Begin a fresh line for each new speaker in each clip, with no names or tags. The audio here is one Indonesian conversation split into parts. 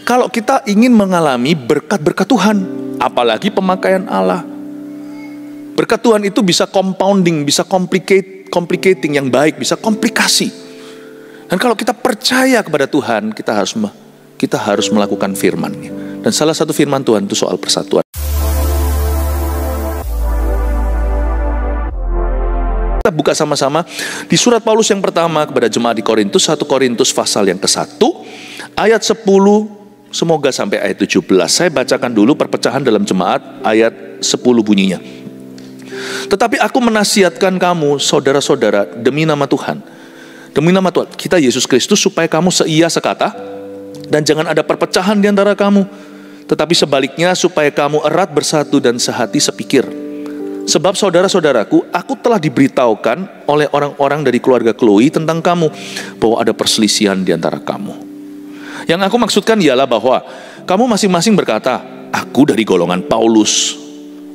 Kalau kita ingin mengalami berkat-berkat Tuhan, apalagi pemakaian Allah. Berkat Tuhan itu bisa compounding, bisa complicating yang baik, bisa komplikasi. Dan kalau kita percaya kepada Tuhan, kita harus melakukan firman-Nya. Dan salah satu firman Tuhan itu soal persatuan. Kita buka sama-sama di surat Paulus yang pertama kepada jemaat di Korintus, 1 Korintus pasal yang ke-1, ayat 10, semoga sampai ayat 17. Saya bacakan dulu perpecahan dalam jemaat, ayat 10 bunyinya. Tetapi aku menasihatkan kamu, saudara-saudara, demi nama Tuhan, demi nama Tuhan kita Yesus Kristus, supaya kamu seia sekata, dan jangan ada perpecahan di antara kamu, tetapi sebaliknya supaya kamu erat bersatu dan sehati sepikir. Sebab saudara-saudaraku, aku telah diberitahukan oleh orang-orang dari keluarga Chloe tentang kamu, bahwa ada perselisihan di antara kamu. Yang aku maksudkan ialah bahwa kamu masing-masing berkata, aku dari golongan Paulus,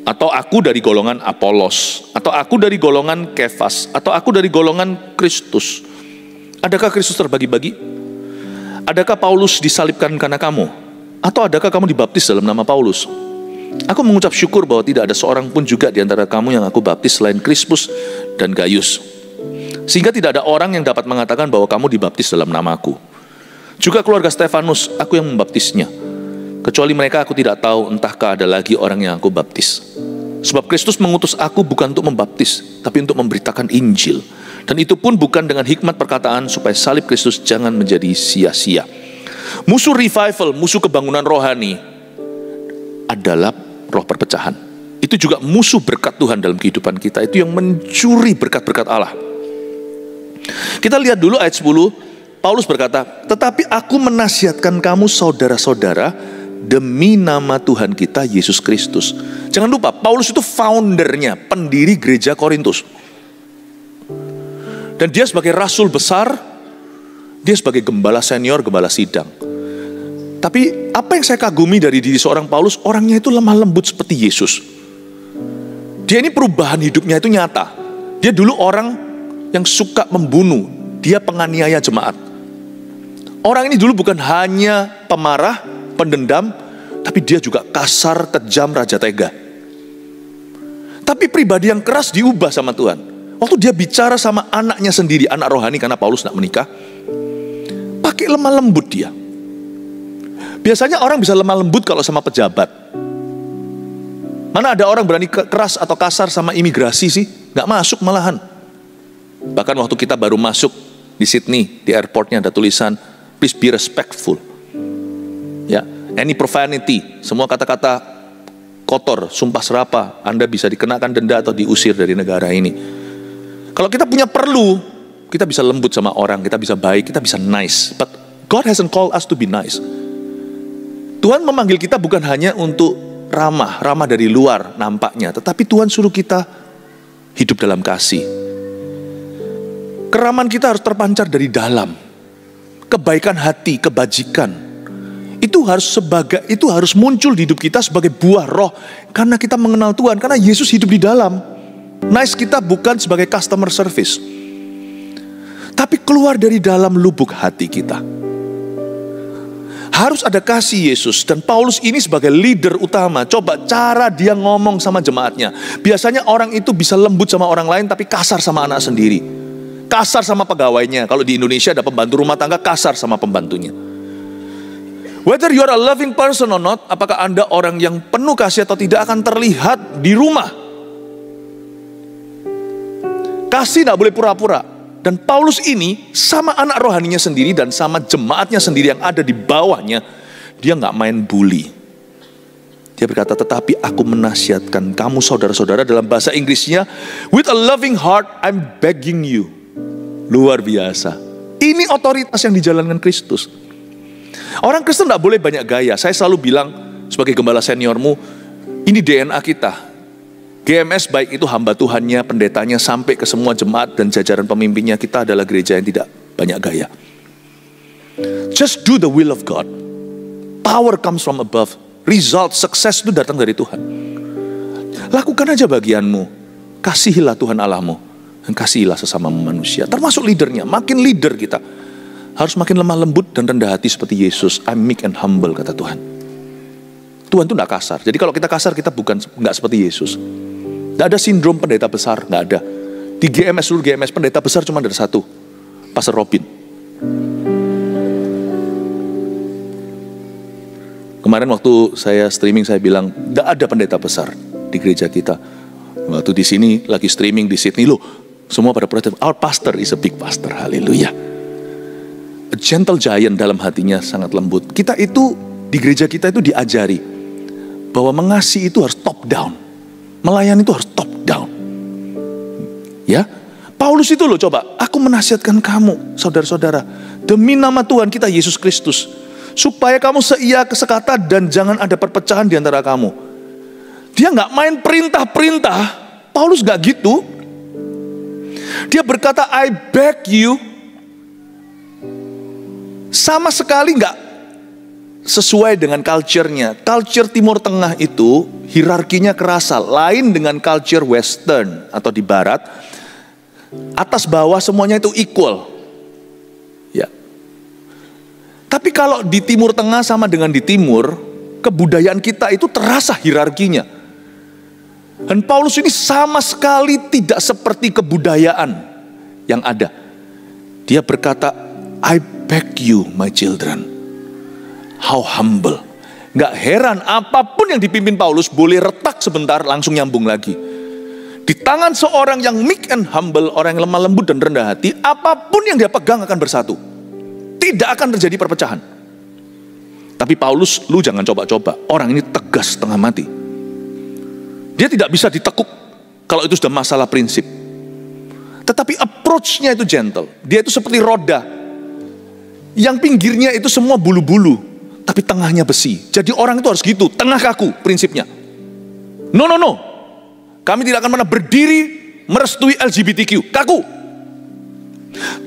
atau aku dari golongan Apolos, atau aku dari golongan Kefas, atau aku dari golongan Kristus. Adakah Kristus terbagi-bagi? Adakah Paulus disalibkan karena kamu? Atau adakah kamu dibaptis dalam nama Paulus? Aku mengucap syukur bahwa tidak ada seorang pun juga di antara kamu yang aku baptis selain Krispus dan Gaius. Sehingga tidak ada orang yang dapat mengatakan bahwa kamu dibaptis dalam namaku. Juga keluarga Stefanus, aku yang membaptisnya. Kecuali mereka aku tidak tahu, entahkah ada lagi orang yang aku baptis. Sebab Kristus mengutus aku bukan untuk membaptis, tapi untuk memberitakan Injil. Dan itu pun bukan dengan hikmat perkataan, supaya salib Kristus jangan menjadi sia-sia. Musuh revival, musuh kebangunan rohani adalah roh perpecahan. Itu juga musuh berkat Tuhan dalam kehidupan kita. Itu yang mencuri berkat-berkat Allah. Kita lihat dulu ayat 10. Paulus berkata, tetapi aku menasihatkan kamu saudara-saudara, demi nama Tuhan kita Yesus Kristus. Jangan lupa, Paulus itu foundernya, pendiri gereja Korintus. Dan dia sebagai rasul besar, dia sebagai gembala senior, gembala sidang. Tapi apa yang saya kagumi dari diri seorang Paulus, orangnya itu lemah lembut seperti Yesus. Dia ini perubahan hidupnya itu nyata. Dia dulu orang yang suka membunuh, dia penganiaya jemaat. Orang ini dulu bukan hanya pemarah, pendendam, tapi dia juga kasar, kejam, raja tega. Tapi pribadi yang keras diubah sama Tuhan. Waktu dia bicara sama anaknya sendiri, anak rohani karena Paulus nak menikah, pakai lemah lembut dia. Biasanya orang bisa lemah lembut kalau sama pejabat. Mana ada orang berani keras atau kasar sama imigrasi sih? Gak masuk malahan. Bahkan waktu kita baru masuk di Sydney, di airportnya ada tulisan, please be respectful. Ya, any profanity, semua kata-kata kotor, sumpah serapah, Anda bisa dikenakan denda atau diusir dari negara ini. Kalau kita punya perlu, kita bisa lembut sama orang, kita bisa baik, kita bisa nice. But God hasn't called us to be nice. Tuhan memanggil kita bukan hanya untuk ramah dari luar nampaknya, tetapi Tuhan suruh kita hidup dalam kasih. Keramaan kita harus terpancar dari dalam. Kebaikan hati, kebajikan, itu harus muncul di hidup kita sebagai buah roh, karena kita mengenal Tuhan, karena Yesus hidup di dalam. Nice kita bukan sebagai customer service, tapi keluar dari dalam lubuk hati kita. Harus ada kasih Yesus. Dan Paulus ini sebagai leader utama, coba cara dia ngomong sama jemaatnya. Biasanya orang itu bisa lembut sama orang lain, tapi kasar sama anak sendiri, kasar sama pegawainya. Kalau di Indonesia ada pembantu rumah tangga, kasar sama pembantunya. Whether you are a loving person or not, apakah Anda orang yang penuh kasih atau tidak, akan terlihat di rumah. Kasih tidak boleh pura-pura. Dan Paulus ini sama anak rohaninya sendiri dan sama jemaatnya sendiri yang ada di bawahnya, dia gak main bully. Dia berkata, tetapi aku menasihatkan kamu saudara-saudara, dalam bahasa Inggrisnya, with a loving heart I'm begging you. Luar biasa. Ini otoritas yang dijalankan Kristus. Orang Kristen gak boleh banyak gaya. Saya selalu bilang sebagai gembala seniormu, ini DNA kita. GMS baik itu hamba Tuhannya, pendetanya, sampai ke semua jemaat dan jajaran pemimpinnya, kita adalah gereja yang tidak banyak gaya. Just do the will of God. Power comes from above. Result, sukses itu datang dari Tuhan. Lakukan aja bagianmu. Kasihilah Tuhan Allahmu, dan kasihilah sesama manusia. Termasuk leadernya. Makin leader kita, harus makin lemah lembut dan rendah hati seperti Yesus. I'm meek and humble, kata Tuhan. Tuhan itu tidak kasar. Jadi kalau kita kasar, kita nggak seperti Yesus. Tidak ada sindrom pendeta besar, nggak ada. Di GMS, seluruh GMS, pendeta besar cuma ada satu, Pastor Robin. Kemarin waktu saya streaming, saya bilang, tidak ada pendeta besar di gereja kita. Waktu di sini lagi streaming di Sydney, loh, semua pada protes. Our pastor is a big pastor, haleluya. A gentle giant, dalam hatinya sangat lembut. Kita itu, di gereja kita itu diajari bahwa mengasihi itu harus top down. Melayani itu harus top down. Ya, Paulus itu loh, coba, aku menasihatkan kamu, saudara-saudara, demi nama Tuhan kita Yesus Kristus, supaya kamu seia sekata dan jangan ada perpecahan di antara kamu. Dia nggak main perintah-perintah. Paulus nggak gitu. Dia berkata, I beg you. Sama sekali nggak sesuai dengan culture-nya. Culture Timur Tengah itu hierarkinya kerasa, lain dengan culture Western atau di Barat. Atas bawah semuanya itu equal. Ya. Tapi kalau di Timur Tengah sama dengan di Timur, kebudayaan kita itu terasa hierarkinya. Dan Paulus ini sama sekali tidak seperti kebudayaan yang ada. Dia berkata, I beg you my children. How humble. Gak heran apapun yang dipimpin Paulus boleh retak sebentar langsung nyambung lagi. Di tangan seorang yang meek and humble, orang yang lemah lembut dan rendah hati, apapun yang dia pegang akan bersatu. Tidak akan terjadi perpecahan. Tapi Paulus, lu jangan coba-coba. Orang ini tegas setengah mati. Dia tidak bisa ditekuk kalau itu sudah masalah prinsip. Tetapi approach-nya itu gentle. Dia itu seperti roda yang pinggirnya itu semua bulu-bulu, tapi tengahnya besi. Jadi orang itu harus gitu, tengah kaku prinsipnya. No. Kami tidak akan pernah berdiri merestui LGBTQ, kaku.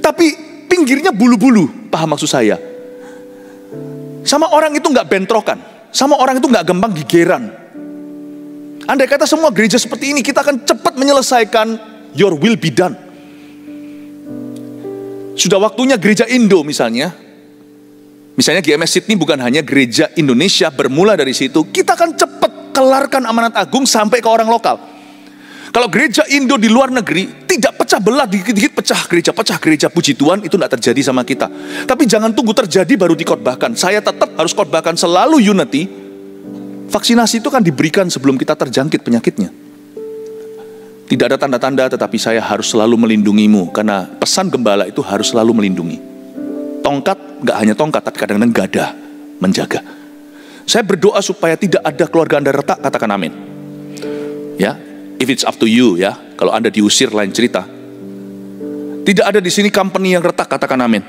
Tapi pinggirnya bulu-bulu, paham maksud saya? Sama orang itu nggak bentrokan, sama orang itu nggak gampang gigeran. Andai kata semua gereja seperti ini, kita akan cepat menyelesaikan your will be done. Sudah waktunya gereja Indo misalnya GMS Sydney bukan hanya gereja Indonesia, bermula dari situ, kita akan cepat kelarkan amanat agung sampai ke orang lokal. Kalau gereja Indo di luar negeri tidak pecah belah, dikit-dikit pecah gereja, puji Tuhan, itu tidak terjadi sama kita. Tapi jangan tunggu terjadi baru dikotbahkan. Saya tetap harus khotbahkan selalu unity. Vaksinasi itu kan diberikan sebelum kita terjangkit penyakitnya. Tidak ada tanda-tanda, tetapi saya harus selalu melindungimu, karena pesan gembala itu harus selalu melindungi. Tongkat, gak hanya tongkat, tapi kadang-kadang gada, menjaga. Saya berdoa supaya tidak ada keluarga Anda retak, katakan amin. Ya, if it's up to you ya, kalau Anda diusir lain cerita. Tidak ada di sini company yang retak, katakan amin.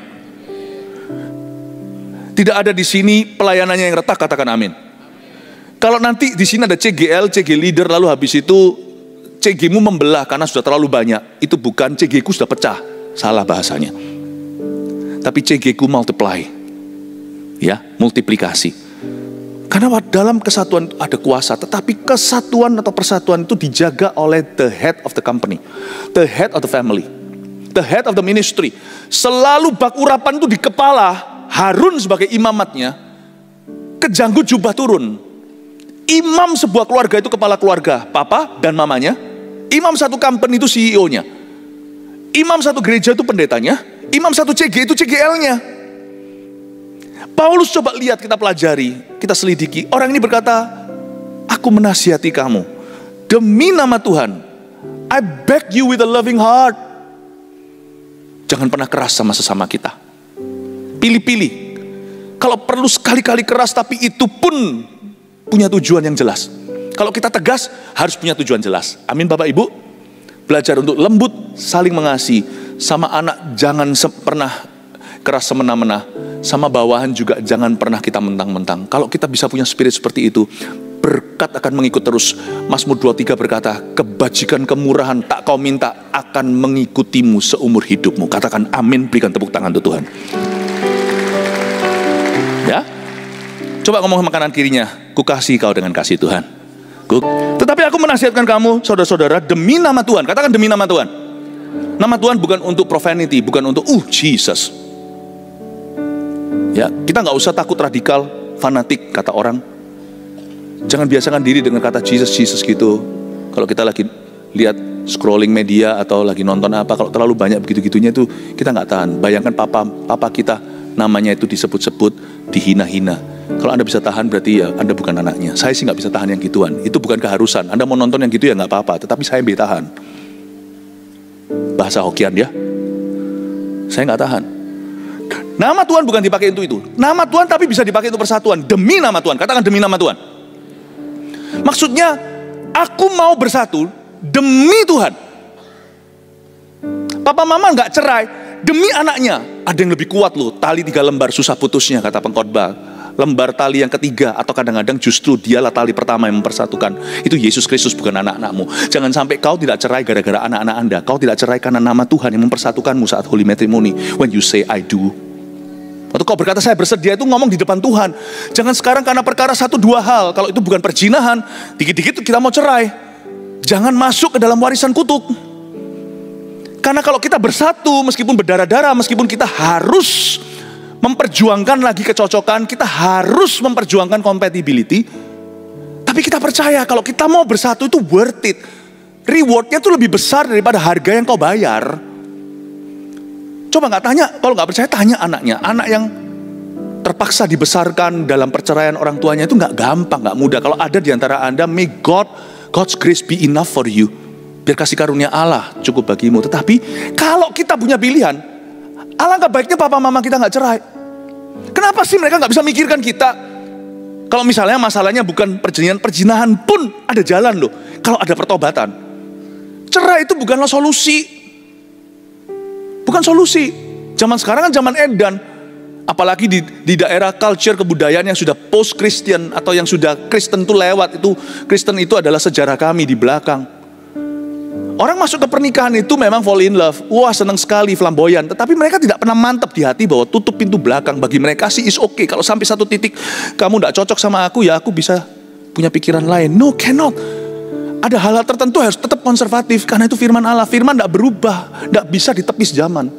Tidak ada di sini pelayanannya yang retak, katakan amin. Kalau nanti di sini ada CGL, CG leader, lalu habis itu CG-mu membelah karena sudah terlalu banyak, itu bukan CG-ku sudah pecah, salah bahasanya. Tapi CG-ku multiply, ya, multiplikasi. Karena dalam kesatuan ada kuasa, tetapi kesatuan atau persatuan itu dijaga oleh the head of the company, the head of the family, the head of the ministry. Selalu bak urapan itu di kepala. Harun sebagai imamatnya, kejanggut jubah turun. Imam sebuah keluarga itu kepala keluarga, papa dan mamanya. Imam satu company itu CEO-nya. Imam satu gereja itu pendetanya. Imam satu CG itu CGL-nya. Paulus coba lihat, kita pelajari, kita selidiki. Orang ini berkata, aku menasihati kamu demi nama Tuhan. I beg you with a loving heart. Jangan pernah keras sama sesama kita. Pilih-pilih. Kalau perlu sekali-kali keras, tapi itu pun punya tujuan yang jelas. Kalau kita tegas, harus punya tujuan jelas. Amin Bapak Ibu. Belajar untuk lembut, saling mengasihi. Sama anak jangan pernah keras semena-mena. Sama bawahan juga jangan pernah kita mentang-mentang. Kalau kita bisa punya spirit seperti itu, berkat akan mengikut terus. Mazmur 23 berkata, kebajikan kemurahan tak kau minta akan mengikutimu seumur hidupmu. Katakan amin, berikan tepuk tangan untuk Tuhan. Ya, coba ngomong sama kanan kirinya, ku kasih kau dengan kasih Tuhan. Tetapi aku menasihatkan kamu, saudara-saudara, demi nama Tuhan. Katakan demi nama Tuhan. Nama Tuhan bukan untuk profanity, bukan untuk Jesus. Ya, kita nggak usah takut radikal, fanatik kata orang. Jangan biasakan diri dengan kata Jesus, Jesus gitu. Kalau kita lagi lihat scrolling media atau lagi nonton apa, kalau terlalu banyak begitu-gitunya itu kita nggak tahan. Bayangkan papa kita namanya itu disebut-sebut, dihina-hina. Kalau Anda bisa tahan berarti ya Anda bukan anaknya. Saya sih nggak bisa tahan yang gituan. Itu bukan keharusan. Anda mau nonton yang gitu ya nggak apa-apa. Tetapi saya bisa tahan. Bahasa Hokian ya. Saya nggak tahan. Nama Tuhan bukan dipakai untuk itu. Nama Tuhan tapi bisa dipakai untuk persatuan. Demi nama Tuhan. Katakan demi nama Tuhan. Maksudnya aku mau bersatu demi Tuhan. Papa mama nggak cerai demi anaknya. Ada yang lebih kuat loh. Tali 3 lembar susah putusnya kata pengkhotbah. Lembar tali yang ketiga atau kadang-kadang justru dialah tali pertama yang mempersatukan. Itu Yesus Kristus, bukan anak-anakmu. Jangan sampai kau tidak cerai gara-gara anak-anak Anda. Kau tidak cerai karena nama Tuhan yang mempersatukanmu saat Holy Matrimony. When you say I do. Atau kau berkata saya bersedia, itu ngomong di depan Tuhan. Jangan sekarang karena perkara 1-2 hal. Kalau itu bukan perzinahan, dikit-dikit kita mau cerai. Jangan masuk ke dalam warisan kutuk. Karena kalau kita bersatu, meskipun berdarah-darah, meskipun kita harus memperjuangkan lagi kecocokan, kita harus memperjuangkan compatibility, tapi kita percaya kalau kita mau bersatu itu worth it. Rewardnya itu lebih besar daripada harga yang kau bayar. Coba nggak tanya, kalau nggak percaya tanya anaknya. Anak yang terpaksa dibesarkan dalam perceraian orang tuanya itu nggak gampang, nggak mudah. Kalau ada di antara Anda, may God's grace be enough for you. Biar kasih karunia Allah cukup bagimu. Tetapi kalau kita punya pilihan, alangkah baiknya papa mama kita nggak cerai. Kenapa sih mereka nggak bisa mikirkan kita? Kalau misalnya masalahnya bukan perzinahan pun ada jalan loh. Kalau ada pertobatan, cerai itu bukanlah solusi. Bukan solusi. Zaman sekarang kan zaman edan. Apalagi di daerah culture kebudayaan yang sudah post Christian atau yang sudah Kristen itu lewat. Itu Kristen itu adalah sejarah kami di belakang. Orang masuk ke pernikahan itu memang fall in love. Wah senang sekali, flamboyan. Tetapi mereka tidak pernah mantap di hati bahwa tutup pintu belakang. Bagi mereka sih is okay. Kalau sampai satu titik kamu tidak cocok sama aku, ya aku bisa punya pikiran lain. No, cannot. Ada hal-hal tertentu harus tetap konservatif. Karena itu firman Allah. Firman tidak berubah. Tidak bisa ditepis zaman.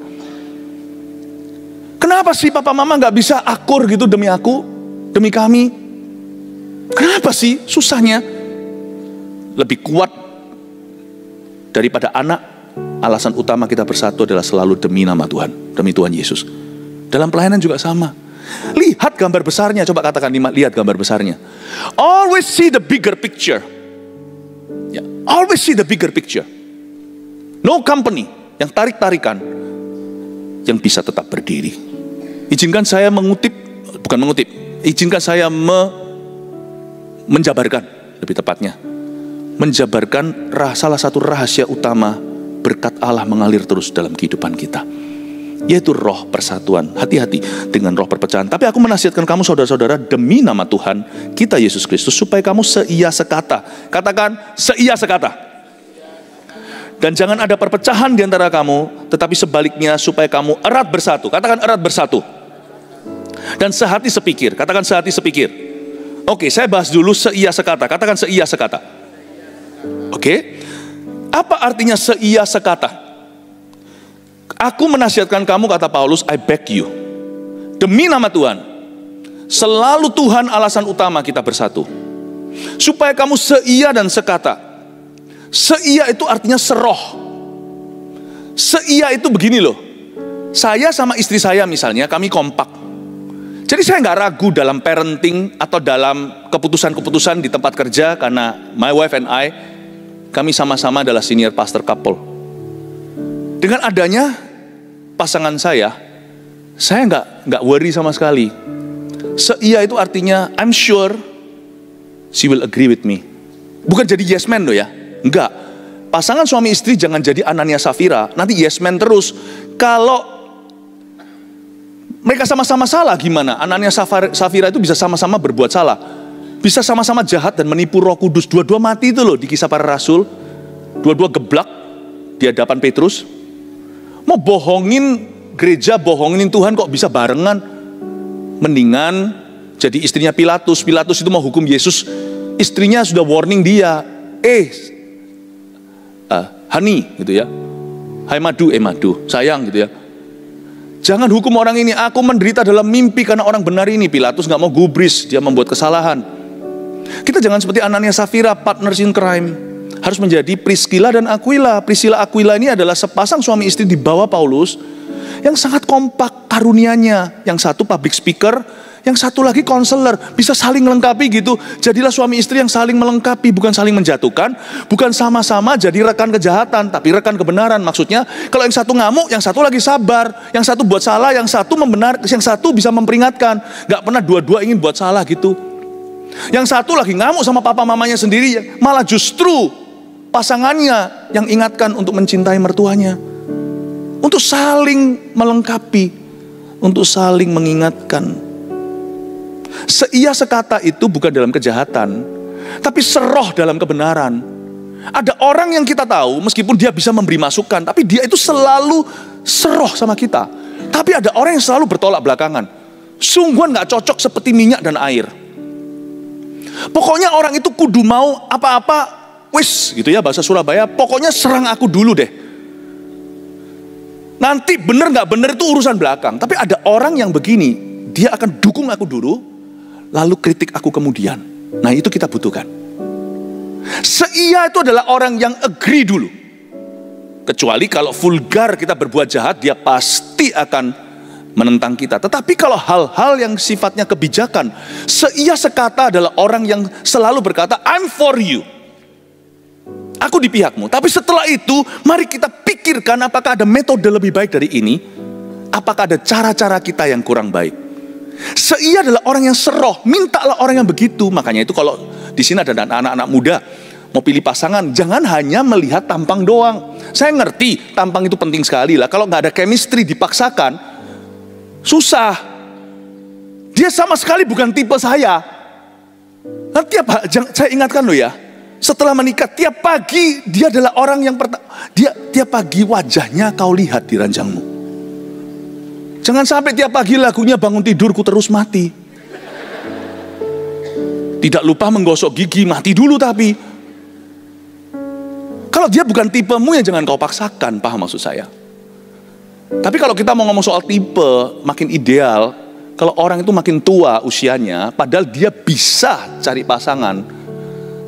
Kenapa sih papa mama nggak bisa akur gitu demi aku? Demi kami? Kenapa sih susahnya? Lebih kuat daripada anak, alasan utama kita bersatu adalah selalu demi nama Tuhan, demi Tuhan Yesus. Dalam pelayanan juga sama. Lihat gambar besarnya, coba katakan lihat gambar besarnya. Always see the bigger picture. Ya, always see the bigger picture. No company yang tarik-tarikan yang bisa tetap berdiri. Izinkan saya izinkan saya menjabarkan, lebih tepatnya. Menjabarkan salah satu rahasia utama berkat Allah mengalir terus dalam kehidupan kita, yaitu roh persatuan. Hati-hati dengan roh perpecahan. Tapi aku menasihatkan kamu saudara-saudara, demi nama Tuhan kita Yesus Kristus, supaya kamu seia sekata. Katakan seia sekata. Dan jangan ada perpecahan di antara kamu, tetapi sebaliknya supaya kamu erat bersatu. Katakan erat bersatu. Dan sehati sepikir. Katakan sehati sepikir. Oke, saya bahas dulu seia sekata. Katakan seia sekata. Oke, apa artinya seia sekata? Aku menasihatkan kamu, kata Paulus, I beg you, demi nama Tuhan, selalu Tuhan alasan utama kita bersatu, supaya kamu seia dan sekata. Seia itu artinya seroh. Seia itu begini loh, saya sama istri saya misalnya, kami kompak. Jadi saya nggak ragu dalam parenting atau dalam keputusan-keputusan di tempat kerja, karena my wife and I, kami sama-sama adalah senior pastor couple. Dengan adanya pasangan saya nggak worry sama sekali. Seia itu artinya I'm sure she will agree with me. Bukan jadi yes man loh ya, enggak. Pasangan suami istri jangan jadi Anania Safira, nanti yes man terus. Kalau mereka sama-sama salah gimana? Anania Safira itu bisa sama-sama berbuat salah. Bisa sama-sama jahat dan menipu Roh Kudus. Dua-dua mati itu loh di Kisah Para Rasul. Dua-dua geblak di hadapan Petrus. Mau bohongin gereja, bohongin Tuhan kok bisa barengan. Mendingan jadi istrinya Pilatus. Pilatus itu mau hukum Yesus. Istrinya sudah warning dia. honey gitu ya. Hai madu, madu, sayang gitu ya. Jangan hukum orang ini, aku menderita dalam mimpi karena orang benar ini. Pilatus gak mau gubris, dia membuat kesalahan. Kita jangan seperti Anania Safira, partners in crime. Harus menjadi Priscilla dan Aquila. Priscilla Aquila ini adalah sepasang suami istri di bawah Paulus yang sangat kompak karunianya. Yang satu public speaker, yang satu lagi konselor, bisa saling melengkapi gitu. Jadilah suami istri yang saling melengkapi, bukan saling menjatuhkan, bukan sama-sama jadi rekan kejahatan, tapi rekan kebenaran. Maksudnya, kalau yang satu ngamuk, yang satu lagi sabar, yang satu buat salah, yang satu yang satu bisa memperingatkan. Gak pernah dua-dua ingin buat salah gitu. Yang satu lagi ngamuk sama papa mamanya sendiri, malah justru pasangannya yang ingatkan untuk mencintai mertuanya, untuk saling melengkapi, untuk saling mengingatkan. Seia sekata itu bukan dalam kejahatan, tapi seroh dalam kebenaran. Ada orang yang kita tahu, meskipun dia bisa memberi masukan, tapi dia itu selalu seroh sama kita. Tapi ada orang yang selalu bertolak belakangan. Sungguhan gak cocok seperti minyak dan air. Pokoknya orang itu kudu mau apa-apa, wis gitu ya bahasa Surabaya, pokoknya serang aku dulu deh. Nanti bener gak bener itu urusan belakang. Tapi ada orang yang begini, dia akan dukung aku dulu, lalu kritik aku kemudian. Nah itu kita butuhkan. Seia itu adalah orang yang agree dulu. Kecuali kalau vulgar kita berbuat jahat, dia pasti akan menentang kita. Tetapi kalau hal-hal yang sifatnya kebijakan, seia sekata adalah orang yang selalu berkata, I'm for you. Aku di pihakmu. Tapi setelah itu, mari kita pikirkan apakah ada metode lebih baik dari ini. Apakah ada cara-cara kita yang kurang baik. Seia adalah orang yang seroh. Mintalah orang yang begitu. Makanya itu kalau di sini ada anak-anak muda mau pilih pasangan, jangan hanya melihat tampang doang. Saya ngerti tampang itu penting sekali lah. Kalau nggak ada chemistry dipaksakan, susah. Dia sama sekali bukan tipe saya. Nanti apa? Saya ingatkan loh ya. Setelah menikah, tiap pagi dia adalah orang yang dia tiap pagi wajahnya kau lihat di ranjangmu. Jangan sampai tiap pagi lagunya bangun tidurku terus mati. Tidak lupa menggosok gigi, mati dulu tapi. Kalau dia bukan tipemu ya jangan kau paksakan, paham maksud saya. Tapi kalau kita mau ngomong soal tipe, makin ideal, kalau orang itu makin tua usianya, padahal dia bisa cari pasangan,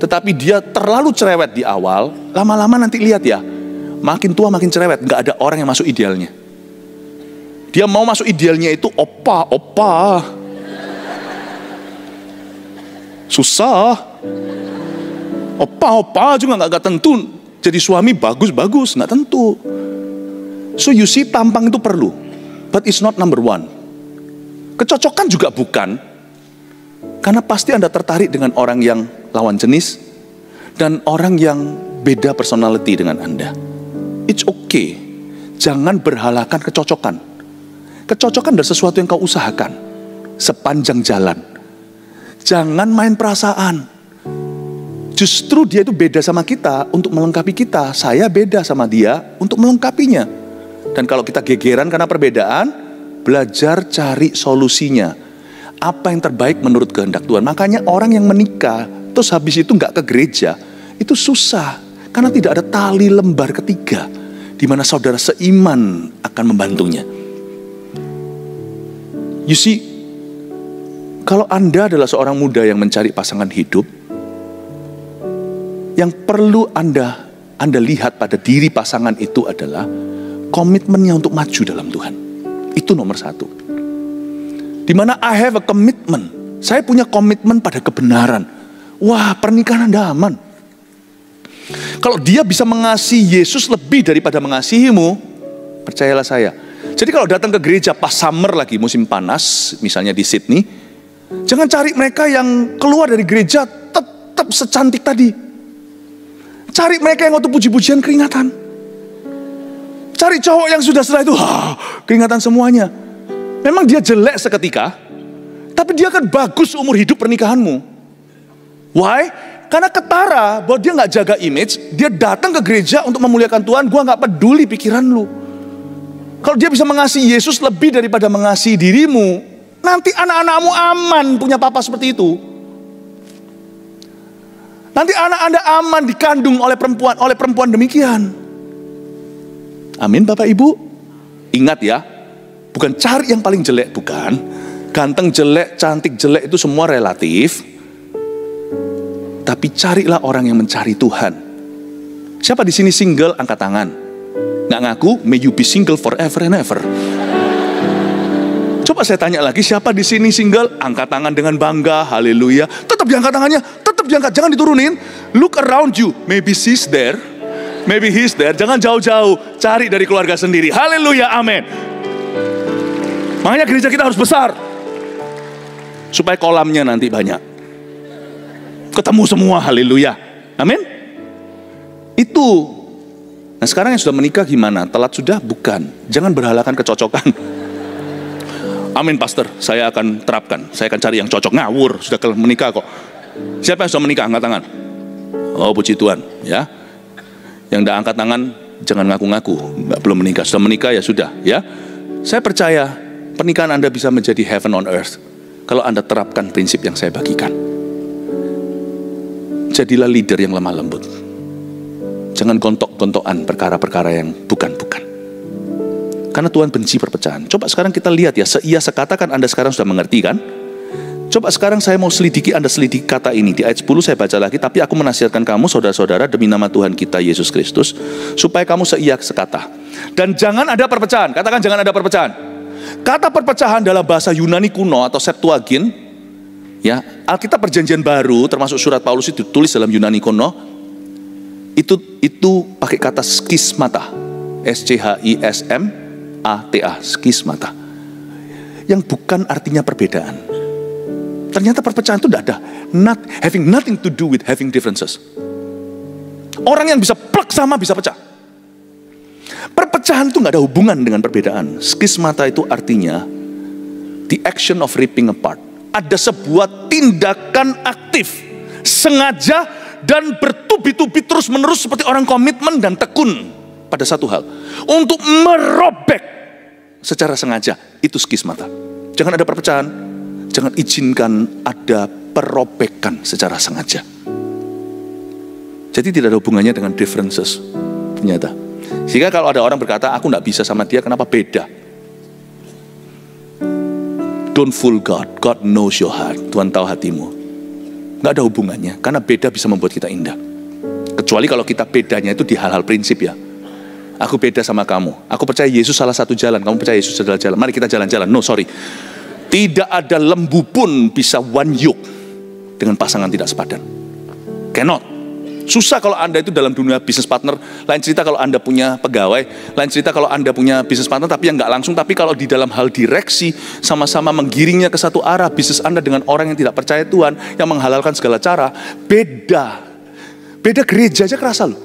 tetapi dia terlalu cerewet di awal, lama-lama nanti lihat ya, makin tua makin cerewet, gak ada orang yang masuk idealnya. Dia mau masuk idealnya itu opa. Susah. Opa juga gak tentu. Jadi suami bagus, gak tentu. So you see, tampang itu perlu, but it's not number one. Kecocokan juga bukan, karena pasti Anda tertarik dengan orang yang lawan jenis dan orang yang beda personality dengan Anda. It's okay. Jangan berhalakan kecocokan. Kecocokan adalah sesuatu yang kau usahakan sepanjang jalan. Jangan main perasaan. Justru dia itu beda sama kita untuk melengkapi kita. Saya beda sama dia untuk melengkapinya. Dan kalau kita gegeran karena perbedaan, belajar cari solusinya. Apa yang terbaik menurut kehendak Tuhan. Makanya orang yang menikah, terus habis itu nggak ke gereja, itu susah. Karena tidak ada tali lembar ketiga, di mana saudara seiman akan membantunya. You see, kalau Anda adalah seorang muda yang mencari pasangan hidup, yang perlu Anda lihat pada diri pasangan itu adalah komitmennya untuk maju dalam Tuhan. Itu nomor satu. Dimana I have a commitment. Saya punya komitmen pada kebenaran. Wah, pernikahan Anda aman. Kalau dia bisa mengasihi Yesus lebih daripada mengasihimu, percayalah saya. Jadi kalau datang ke gereja pas summer lagi, musim panas, misalnya di Sydney, jangan cari mereka yang keluar dari gereja tetap secantik tadi. Cari mereka yang waktu puji-pujian keringatan. Cari cowok yang sudah setelah itu keringatan semuanya. Memang dia jelek seketika, tapi dia akan bagus umur hidup pernikahanmu. Why? Karena ketara bahwa dia gak jaga image. Dia datang ke gereja untuk memuliakan Tuhan. Gua gak peduli pikiran lu. Kalau dia bisa mengasihi Yesus lebih daripada mengasihi dirimu, nanti anak-anakmu aman punya papa seperti itu. Nanti anak Anda aman dikandung oleh perempuan demikian. Amin Bapak Ibu. Ingat ya, Bukan cari yang paling jelek, bukan. Ganteng jelek, cantik jelek itu semua relatif. Tapi carilah orang yang mencari Tuhan. Siapa di sini single, angkat tangan. Nggak ngaku, may you be single forever and ever. Coba saya tanya lagi, siapa di sini single, angkat tangan dengan bangga, haleluya. Tetap diangkat tangannya, tetap diangkat, jangan diturunin. Look around you, maybe she's there, maybe he's there. Jangan jauh-jauh, cari dari keluarga sendiri. Haleluya, amin. Makanya gereja kita harus besar, supaya kolamnya nanti banyak. Ketemu semua, haleluya, amin. Itu. Nah sekarang yang sudah menikah gimana? Telat sudah? Bukan. Jangan berhalakan kecocokan. Amin pastor, saya akan terapkan. Saya akan cari yang cocok. Ngawur, sudah menikah kok. Siapa yang sudah menikah? Angkat tangan. Oh puji Tuhan, ya. Yang tidak angkat tangan, jangan ngaku-ngaku. Belum menikah, sudah menikah ya sudah, ya. Saya percaya pernikahan Anda bisa menjadi heaven on earth kalau Anda terapkan prinsip yang saya bagikan. Jadilah leader yang lemah lembut. Jangan gontok-gontokan perkara-perkara yang bukan-bukan. Karena Tuhan benci perpecahan. Coba sekarang kita lihat ya, seia sekata kan Anda sekarang sudah mengerti kan? Coba sekarang saya mau selidiki, Anda selidiki kata ini. Di ayat 10 saya baca lagi, tapi aku menasihatkan kamu saudara-saudara demi nama Tuhan kita Yesus Kristus, supaya kamu seia sekata. Dan jangan ada perpecahan, katakan jangan ada perpecahan. Kata perpecahan dalam bahasa Yunani kuno atau Septuagint, ya, Alkitab Perjanjian Baru termasuk surat Paulus itu tulis dalam Yunani kuno, itu pakai kata skismata, SCHISMATA, skismata, yang bukan artinya perbedaan. Ternyata perpecahan itu tidak ada, having nothing to do with having differences. Orang yang bisa plek sama bisa pecah. Perpecahan itu nggak ada hubungan dengan perbedaan. Skismata itu artinya the action of ripping apart. Ada sebuah tindakan aktif, sengaja dan bertubi-tubi terus menerus seperti orang komitmen dan tekun pada satu hal untuk merobek secara sengaja. Itu skismata. Jangan ada perpecahan, jangan izinkan ada perobekan secara sengaja. Jadi tidak ada hubungannya dengan differences ternyata. Sehingga kalau ada orang berkata aku tidak bisa sama dia, kenapa? Beda. Don't fool God. God knows your heart. Tuhan tahu hatimu. Nggak ada hubungannya, karena beda bisa membuat kita indah. Kecuali kalau kita bedanya itu di hal-hal prinsip ya. Aku beda sama kamu. Aku percaya Yesus salah satu jalan, kamu percaya Yesus adalah jalan. Mari kita jalan-jalan. No, sorry. Tidak ada lembu pun bisa one yoke dengan pasangan tidak sepadan. Cannot. Susah kalau Anda itu dalam dunia bisnis partner. Lain cerita kalau Anda punya pegawai, lain cerita kalau Anda punya bisnis partner tapi yang nggak langsung. Tapi kalau di dalam hal direksi, sama-sama menggiringnya ke satu arah, bisnis Anda dengan orang yang tidak percaya Tuhan, yang menghalalkan segala cara, beda. Beda gereja aja kerasa loh.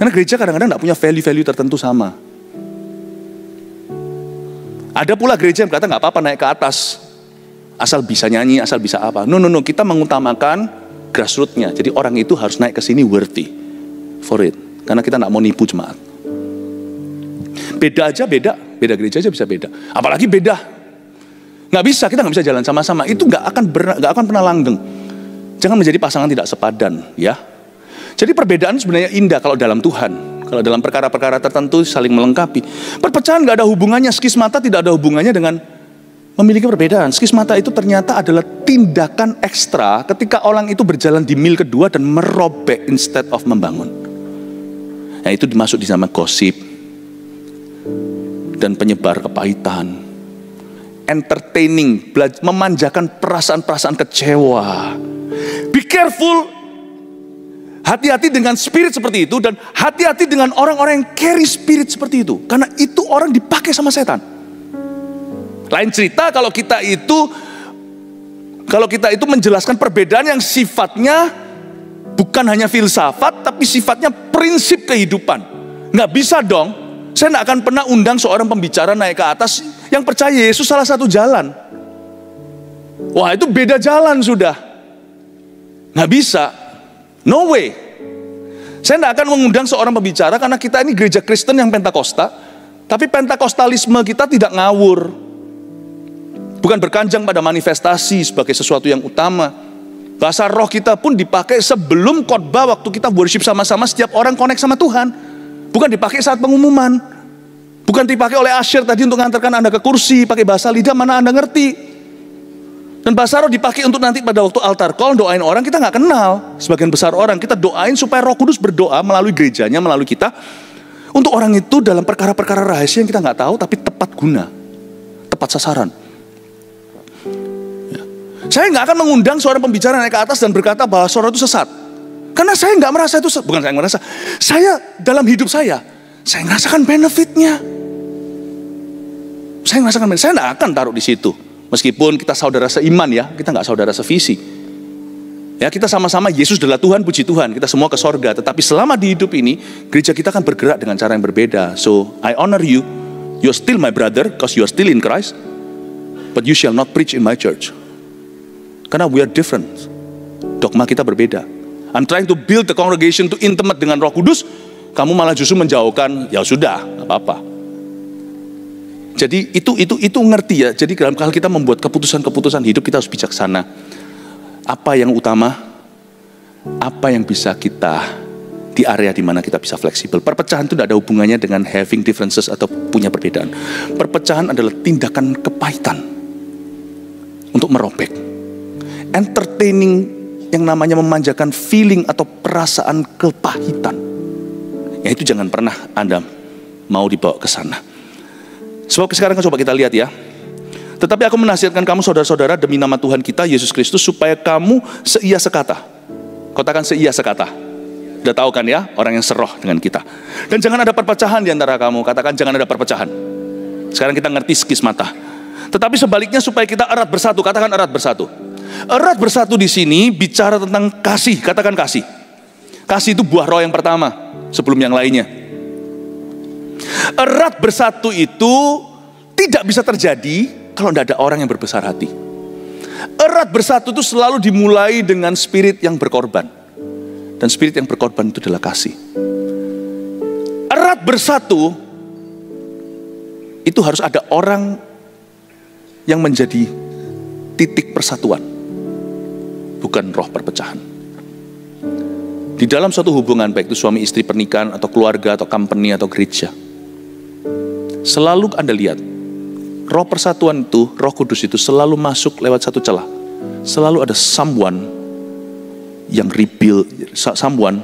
Karena gereja kadang-kadang nggak punya value-value tertentu sama. Ada pula gereja yang berkata nggak apa-apa naik ke atas, asal bisa nyanyi, asal bisa apa. No, kita mengutamakan grassroots-nya. Jadi orang itu harus naik ke sini worthy for it. Karena kita nggak mau nipu jemaat. Beda aja beda gereja aja bisa beda. Apalagi beda. Nggak bisa, kita nggak bisa jalan sama-sama. Itu nggak akan pernah langgeng. Jangan menjadi pasangan tidak sepadan, ya. Jadi perbedaan sebenarnya indah kalau dalam Tuhan. Kalau dalam perkara-perkara tertentu saling melengkapi. Perpecahan nggak ada hubungannya, skismata tidak ada hubungannya dengan memiliki perbedaan. Skismata itu ternyata adalah tindakan ekstra ketika orang itu berjalan di mil kedua dan merobek instead of membangun. Nah itu dimasuk di nama gosip dan penyebar kepahitan, entertaining, memanjakan perasaan-perasaan kecewa. Be careful, hati-hati dengan spirit seperti itu dan hati-hati dengan orang-orang yang carry spirit seperti itu, karena itu orang dipakai sama setan. Lain cerita kalau kita itu menjelaskan perbedaan yang sifatnya bukan hanya filsafat, tapi sifatnya prinsip kehidupan. Nggak bisa dong, saya nggak akan pernah undang seorang pembicara naik ke atas yang percaya Yesus salah satu jalan. Wah itu beda jalan sudah. Nggak bisa, no way. Saya nggak akan mengundang seorang pembicara karena kita ini gereja Kristen yang Pentakosta, tapi Pentakostalisme kita tidak ngawur. Bukan berkanjang pada manifestasi sebagai sesuatu yang utama. Bahasa roh kita pun dipakai sebelum khotbah, waktu kita worship sama-sama, setiap orang connect sama Tuhan. Bukan dipakai saat pengumuman. Bukan dipakai oleh Asher tadi untuk mengantarkan Anda ke kursi, pakai bahasa lidah mana Anda ngerti. Dan bahasa roh dipakai untuk nanti pada waktu altar call doain orang kita nggak kenal. Sebagian besar orang kita doain supaya Roh Kudus berdoa melalui gerejanya, melalui kita. Untuk orang itu dalam perkara-perkara rahasia yang kita nggak tahu tapi tepat guna, tepat sasaran. Ya. Saya nggak akan mengundang seorang pembicara naik ke atas dan berkata bahwa saudara itu sesat. Karena saya nggak merasa itu, bukan saya merasa. Saya dalam hidup saya merasakan benefitnya. Saya nggak akan taruh di situ. Meskipun kita saudara seiman ya, kita nggak saudara sevisi. Ya, kita sama-sama Yesus adalah Tuhan, puji Tuhan, kita semua ke sorga. Tetapi selama di hidup ini, gereja kita akan bergerak dengan cara yang berbeda. So, I honor you. You're still my brother, because you are still in Christ. But you shall not preach in my church. Karena we are different. Dogma kita berbeda. I'm trying to build the congregation to intimate dengan Roh Kudus. Kamu malah justru menjauhkan, ya sudah, nggak apa-apa. Jadi itu ngerti ya. Jadi dalam hal kita membuat keputusan-keputusan hidup kita harus bijaksana. Apa yang utama? Apa yang bisa kita di area di mana kita bisa fleksibel. Perpecahan itu tidak ada hubungannya dengan having differences atau punya perbedaan. Perpecahan adalah tindakan kepahitan untuk merobek. Entertaining yang namanya memanjakan feeling atau perasaan kepahitan. Ya itu jangan pernah Anda mau dibawa ke sana. Sebab sekarang coba kita lihat ya. Tetapi aku menasihatkan kamu saudara-saudara demi nama Tuhan kita Yesus Kristus supaya kamu seia sekata. Katakan seia sekata. Udah tahu kan ya, orang yang seroh dengan kita. Dan jangan ada perpecahan di antara kamu. Katakan jangan ada perpecahan. Sekarang kita ngerti skismata. Tetapi sebaliknya supaya kita erat bersatu. Katakan erat bersatu. Erat bersatu di sini bicara tentang kasih. Katakan kasih. Kasih itu buah roh yang pertama sebelum yang lainnya. Erat bersatu itu tidak bisa terjadi kalau tidak ada orang yang berbesar hati. Erat bersatu itu selalu dimulai dengan spirit yang berkorban. Dan spirit yang berkorban itu adalah kasih. Erat bersatu itu harus ada orang yang menjadi titik persatuan, bukan roh perpecahan. Di dalam suatu hubungan, baik itu suami istri, pernikahan, atau keluarga, atau company, atau gereja, selalu Anda lihat, roh persatuan itu, Roh Kudus itu selalu masuk lewat satu celah. Selalu ada someone yang rebuild, someone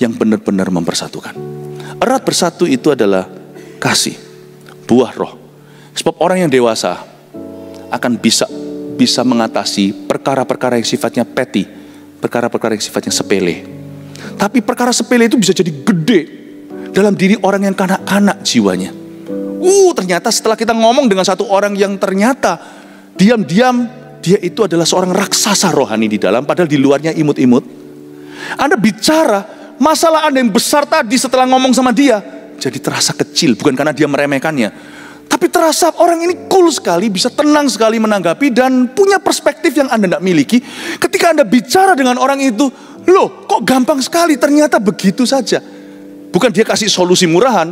yang benar-benar mempersatukan. Erat bersatu itu adalah kasih, buah roh. Sebab orang yang dewasa akan bisa mengatasi perkara-perkara yang sifatnya petty, perkara-perkara yang sifatnya sepele. Tapi perkara sepele itu bisa jadi gede dalam diri orang yang kanak-kanak jiwanya. Ternyata setelah kita ngomong dengan satu orang yang ternyata diam-diam dia itu adalah seorang raksasa rohani di dalam, padahal di luarnya imut-imut. Anda bicara masalah Anda yang besar tadi setelah ngomong sama dia, jadi terasa kecil, bukan karena dia meremehkannya, tapi terasa orang ini cool sekali, bisa tenang sekali menanggapi dan punya perspektif yang Anda tidak miliki. Ketika Anda bicara dengan orang itu, loh kok gampang sekali, ternyata begitu saja. Bukan dia kasih solusi murahan,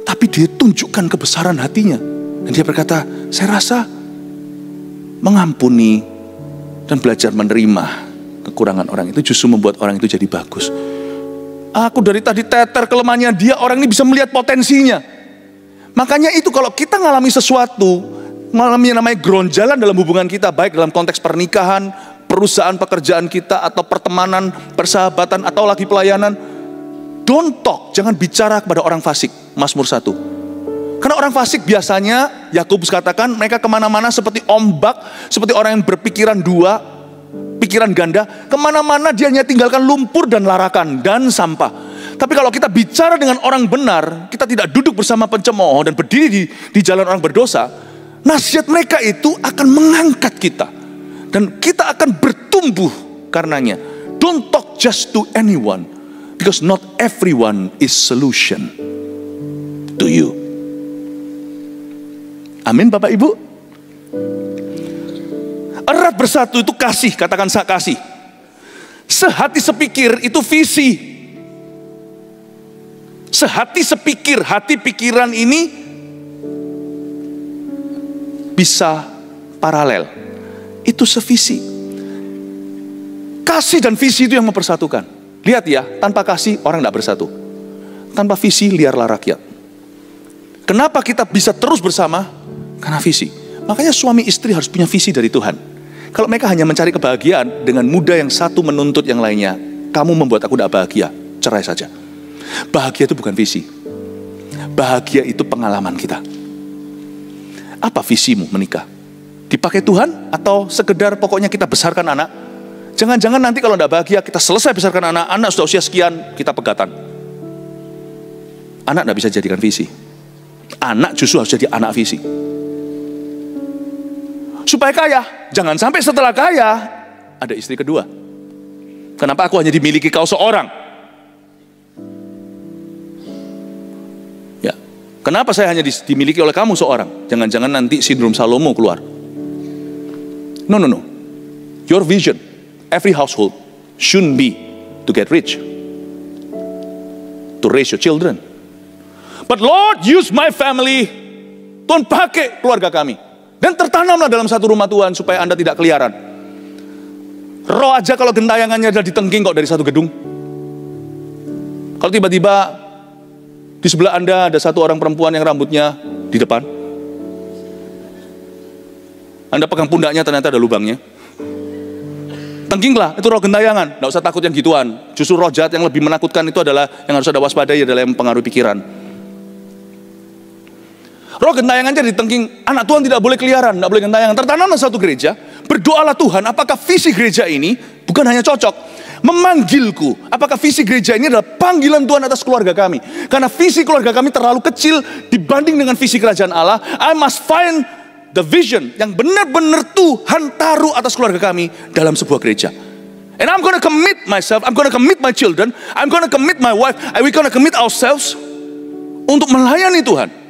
tapi dia tunjukkan kebesaran hatinya. Dan dia berkata, saya rasa mengampuni dan belajar menerima kekurangan orang itu justru membuat orang itu jadi bagus. Aku dari tadi teter kelemahannya dia, orang ini bisa melihat potensinya. Makanya itu kalau kita ngalami sesuatu, mengalami yang namanya geronjalan dalam hubungan kita, baik dalam konteks pernikahan, perusahaan pekerjaan kita, atau pertemanan, persahabatan, atau lagi pelayanan, don't talk, jangan bicara kepada orang fasik. Mazmur 1. Karena orang fasik biasanya, Yakobus katakan, mereka kemana-mana seperti ombak, seperti orang yang berpikiran dua, pikiran ganda, kemana-mana dia hanya tinggalkan lumpur dan larakan, dan sampah. Tapi kalau kita bicara dengan orang benar, kita tidak duduk bersama pencemooh dan berdiri di jalan orang berdosa, nasihat mereka itu akan mengangkat kita. Dan kita akan bertumbuh karenanya. Don't talk just to anyone, because not everyone is solution to you. Amin Bapak Ibu. Erat bersatu itu kasih, katakan kasih. Sehati sepikir itu visi. Sehati sepikir, hati pikiran ini bisa paralel. Itu sevisi. Kasih dan visi itu yang mempersatukan. Lihat ya, tanpa kasih orang tidak bersatu. Tanpa visi liarlah rakyat. Kenapa kita bisa terus bersama? Karena visi. Makanya suami istri harus punya visi dari Tuhan. Kalau mereka hanya mencari kebahagiaan dengan mudah yang satu menuntut yang lainnya, kamu membuat aku tidak bahagia, cerai saja. Bahagia itu bukan visi. Bahagia itu pengalaman kita. Apa visimu menikah? Dipakai Tuhan atau sekedar pokoknya kita besarkan anak? Jangan-jangan nanti kalau tidak bahagia kita selesai besarkan anak, anak sudah usia sekian kita pegatan. Anak tidak bisa jadikan visi. Anak justru harus jadi anak visi. Supaya kaya, jangan sampai setelah kaya ada istri kedua. Kenapa aku hanya dimiliki kau seorang? Ya, kenapa saya hanya dimiliki oleh kamu seorang? Jangan-jangan nanti sindrom Salomo keluar. No. Your vision, every household shouldn't be to get rich, to raise your children. But Lord, use my family. Tuhan pakai keluarga kami. Dan tertanamlah dalam satu rumah Tuhan supaya Anda tidak keliaran. Roh aja kalau gentayangannya ada di tengking kok dari satu gedung. Kalau tiba-tiba di sebelah Anda ada satu orang perempuan yang rambutnya di depan. Anda pegang pundaknya ternyata ada lubangnya. Tengkinglah, itu roh gentayangan. Tidak usah takut yang gituan. Justru roh jahat yang lebih menakutkan itu adalah yang harus ada waspadai adalah yang mempengaruhi pikiran. Roh gentayangannya di tengking, anak Tuhan tidak boleh keliaran, tidak boleh gentayangan. Tertanamlah satu gereja, berdoalah Tuhan, apakah visi gereja ini bukan hanya cocok, memanggilku. Apakah visi gereja ini adalah panggilan Tuhan atas keluarga kami? Karena visi keluarga kami terlalu kecil dibanding dengan visi kerajaan Allah. I must find the vision yang benar-benar Tuhan taruh atas keluarga kami dalam sebuah gereja. And I'm going to commit myself, I'm going to commit my children, I'm going to commit my wife, and we're going to commit ourselves untuk melayani Tuhan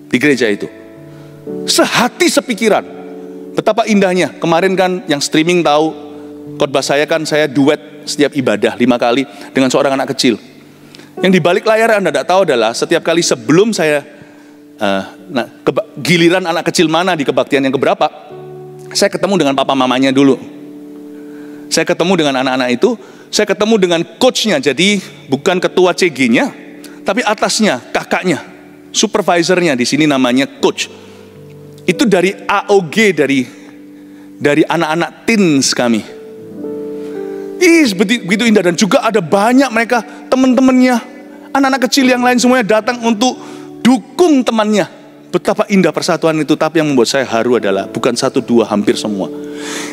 di gereja itu. Sehati sepikiran. Betapa indahnya. Kemarin kan yang streaming tahu khotbah saya kan saya duet setiap ibadah 5 kali dengan seorang anak kecil. Yang di balik layar Anda tidak tahu adalah setiap kali sebelum saya giliran anak kecil mana di kebaktian yang keberapa, saya ketemu dengan papa mamanya dulu. Saya ketemu dengan anak-anak itu, saya ketemu dengan coachnya. Jadi bukan ketua CG-nya, tapi atasnya, kakaknya. Supervisornya di sini namanya coach. Itu dari AOG, dari anak-anak teens kami. Begitu indah. Dan juga ada banyak mereka teman-temannya, anak-anak kecil yang lain semuanya datang untuk dukung temannya. Betapa indah persatuan itu. Tapi yang membuat saya haru adalah bukan satu dua, hampir semua.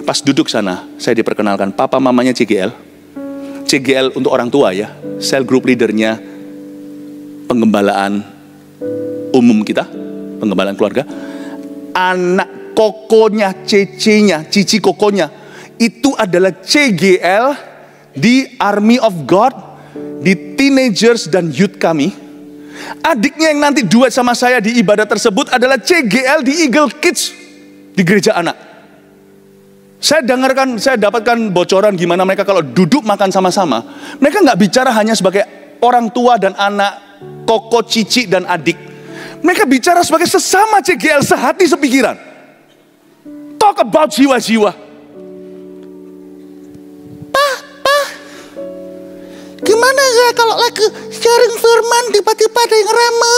Pas duduk sana, saya diperkenalkan papa mamanya CGL. CGL untuk orang tua ya, cell group leadernya, penggembalaan umum kita, penggembalaan keluarga. Anak kokonya, cecenya, cici kokonya itu adalah CGL di Army of God, di teenagers dan youth kami. Adiknya yang nanti duet sama saya di ibadah tersebut adalah CGL di Eagle Kids di gereja anak. Saya dapatkan bocoran gimana mereka kalau duduk makan sama-sama. Mereka nggak bicara hanya sebagai orang tua dan anak, koko, cici dan adik. Mereka bicara sebagai sesama CGL, sehati sepikiran. Talk about jiwa-jiwa. Pa, gimana ya kalau lagi sharing firman tiba-tiba ada yang rame?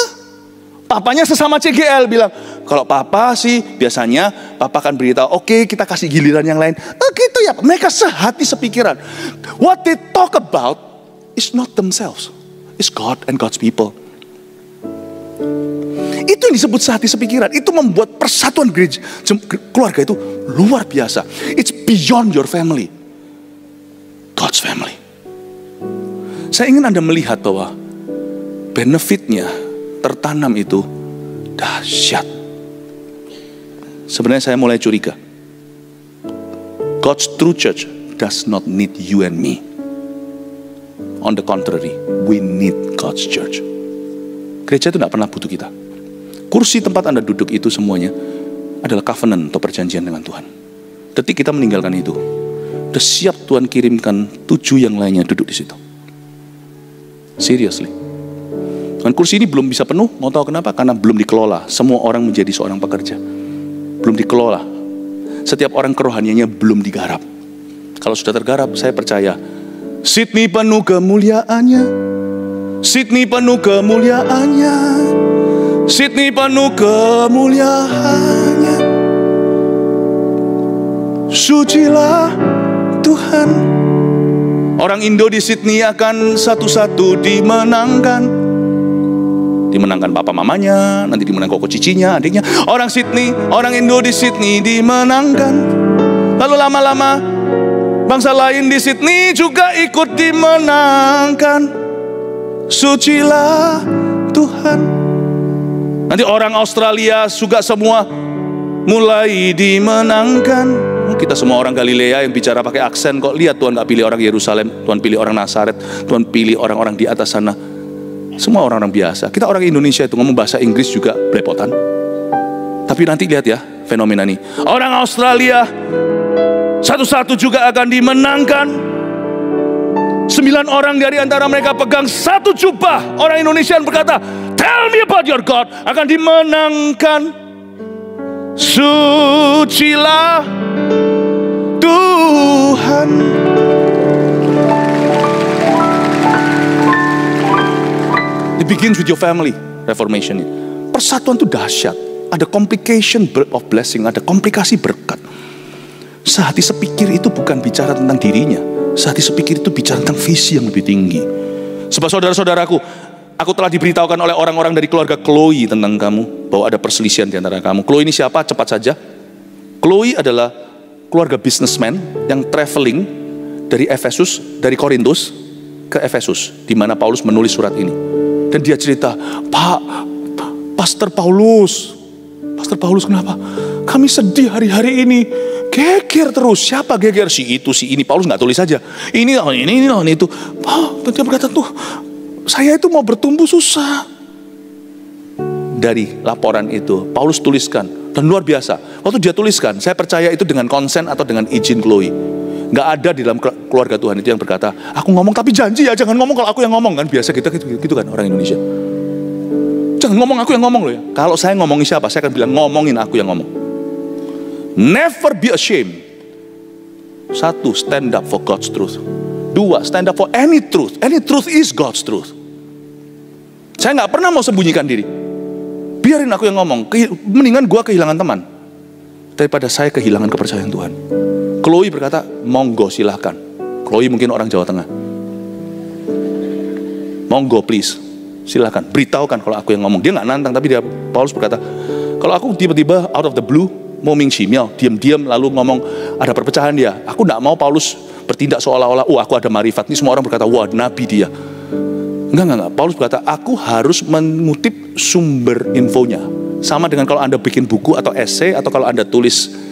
Papanya sesama CGL bilang, kalau papa sih biasanya papa akan beritahu, oke, kita kasih giliran yang lain. Oh gitu ya, mereka sehati sepikiran. What they talk about is not themselves, it's God and God's people. Itu yang disebut sehati sepikiran. Itu membuat persatuan gereja, keluarga itu luar biasa. It's beyond your family, God's family. Saya ingin Anda melihat bahwa benefitnya tertanam itu dahsyat. Sebenarnya saya mulai curiga. God's true church does not need you and me. On the contrary, we need God's church. Gereja itu tidak pernah butuh kita. Kursi tempat Anda duduk itu semuanya adalah covenant atau perjanjian dengan Tuhan. Detik kita meninggalkan itu, sudah siap Tuhan kirimkan 7 yang lainnya duduk di situ. Seriously. Dan kursi ini belum bisa penuh, mau tahu kenapa? Karena belum dikelola. Semua orang menjadi seorang pekerja. Belum dikelola. Setiap orang kerohaniannya belum digarap. Kalau sudah tergarap, saya percaya Sydney penuh kemuliaannya. Sydney penuh kemuliaannya. Sydney penuh kemuliaannya. Sucilah Tuhan. Orang Indo di Sydney akan satu-satu dimenangkan. Dimenangkan papa mamanya, nanti dimenangkan koko cicinya, adiknya. Orang Sydney, orang Indo di Sydney dimenangkan. Lalu lama-lama bangsa lain di Sydney juga ikut dimenangkan. Sucilah Tuhan. Nanti orang Australia juga semua mulai dimenangkan. Kita semua orang Galilea yang bicara pakai aksen kok. Lihat Tuhan gak pilih orang Yerusalem, Tuhan pilih orang Nazaret, Tuhan pilih orang-orang di atas sana. Semua orang-orang biasa. Kita orang Indonesia itu ngomong bahasa Inggris juga belepotan. Tapi nanti lihat ya fenomena ini. Orang Australia satu-satu juga akan dimenangkan. 9 orang dari antara mereka pegang satu jubah. Orang Indonesia berkata, tell me about your God. Akan dimenangkan. Sucilah Tuhan. It begins with your family. Reformation ini. Persatuan itu dahsyat. Ada complication of blessing, ada komplikasi berkat. Sehati sepikir itu bukan bicara tentang dirinya. Sehati sepikir itu bicara tentang visi yang lebih tinggi. Sebab saudara-saudaraku, aku telah diberitahukan oleh orang-orang dari keluarga Chloe tentang kamu, bahwa ada perselisihan di antara kamu. Chloe ini siapa? Cepat saja. Chloe adalah keluarga businessman yang traveling dari Efesus, dari Korintus ke Efesus, di mana Paulus menulis surat ini. Dan dia cerita, Pastor Paulus kenapa? Kami sedih hari-hari ini, geger terus. Siapa geger? Si itu, si ini. Paulus nggak tulis saja. Ini itu. Dia berkata tuh, saya itu mau bertumbuh susah. Dari laporan itu, Paulus tuliskan. Dan luar biasa, waktu dia tuliskan, saya percaya itu dengan konsen atau dengan izin Chloe. Nggak ada di dalam keluarga Tuhan itu yang berkata, aku ngomong tapi janji ya, jangan ngomong kalau aku yang ngomong. Kan biasa kita gitu kan orang Indonesia. Jangan ngomong, aku yang ngomong loh ya. Kalau saya ngomongin siapa, saya akan bilang ngomongin aku yang ngomong. Never be ashamed. 1, stand up for God's truth. 2, stand up for any truth. Any truth is God's truth. Saya nggak pernah mau sembunyikan diri. Biarin aku yang ngomong. Mendingan gue kehilangan teman daripada saya kehilangan kepercayaan Tuhan. Chloe berkata, monggo silahkan. Chloe mungkin orang Jawa Tengah. Monggo please, silahkan. Beritahukan kalau aku yang ngomong. Dia nggak nantang, tapi Paulus berkata, kalau aku tiba-tiba out of the blue mau mingshimiao, diam-diam lalu ngomong ada perpecahan dia. Aku nggak mau Paulus bertindak seolah-olah, aku ada marifat. Ini semua orang berkata, wah nabi dia. Enggak. Paulus berkata, aku harus mengutip sumber infonya. Sama dengan kalau Anda bikin buku atau esai, atau kalau Anda tulis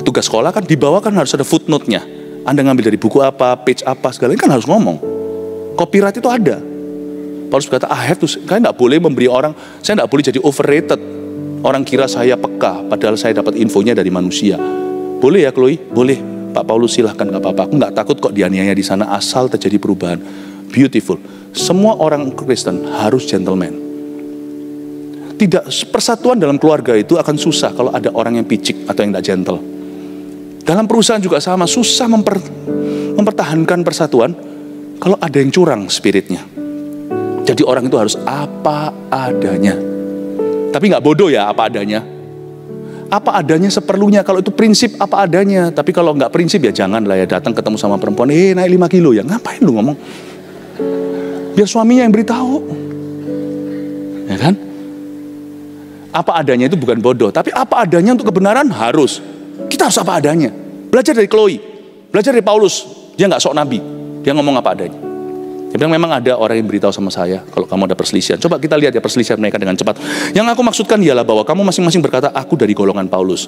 tugas sekolah, kan di bawah kan harus ada footnote-nya. Anda ngambil dari buku apa, page apa, segala kan harus ngomong. Copyright itu ada. Paulus berkata, saya nggak boleh memberi orang, saya nggak boleh jadi overrated. Orang kira saya peka, padahal saya dapat infonya dari manusia. Boleh ya Chloe? Boleh. Pak Paulus silahkan, nggak apa-apa. Aku nggak takut kok dianiaya di sana, asal terjadi perubahan. Beautiful. Semua orang Kristen harus gentleman. Tidak, persatuan dalam keluarga itu akan susah kalau ada orang yang picik atau yang tidak gentle. Dalam perusahaan juga sama, susah mempertahankan persatuan kalau ada yang curang spiritnya. Jadi orang itu harus apa adanya. Tapi nggak bodoh ya apa adanya. Apa adanya seperlunya. Kalau itu prinsip apa adanya. Tapi kalau nggak prinsip ya jangan lah ya, datang ketemu sama perempuan, naik 5 kilo ya. Ngapain lu ngomong? Biar suaminya yang beritahu. Ya kan? Apa adanya itu bukan bodoh, tapi apa adanya untuk kebenaran harus. Kita harus apa adanya. Belajar dari Chloe, belajar dari Paulus. Dia nggak sok nabi, dia ngomong apa adanya. Dia bilang memang ada orang yang beritahu sama saya kalau kamu ada perselisihan. Coba kita lihat ya perselisihan mereka dengan cepat. Yang aku maksudkan ialah bahwa kamu masing-masing berkata, aku dari golongan Paulus.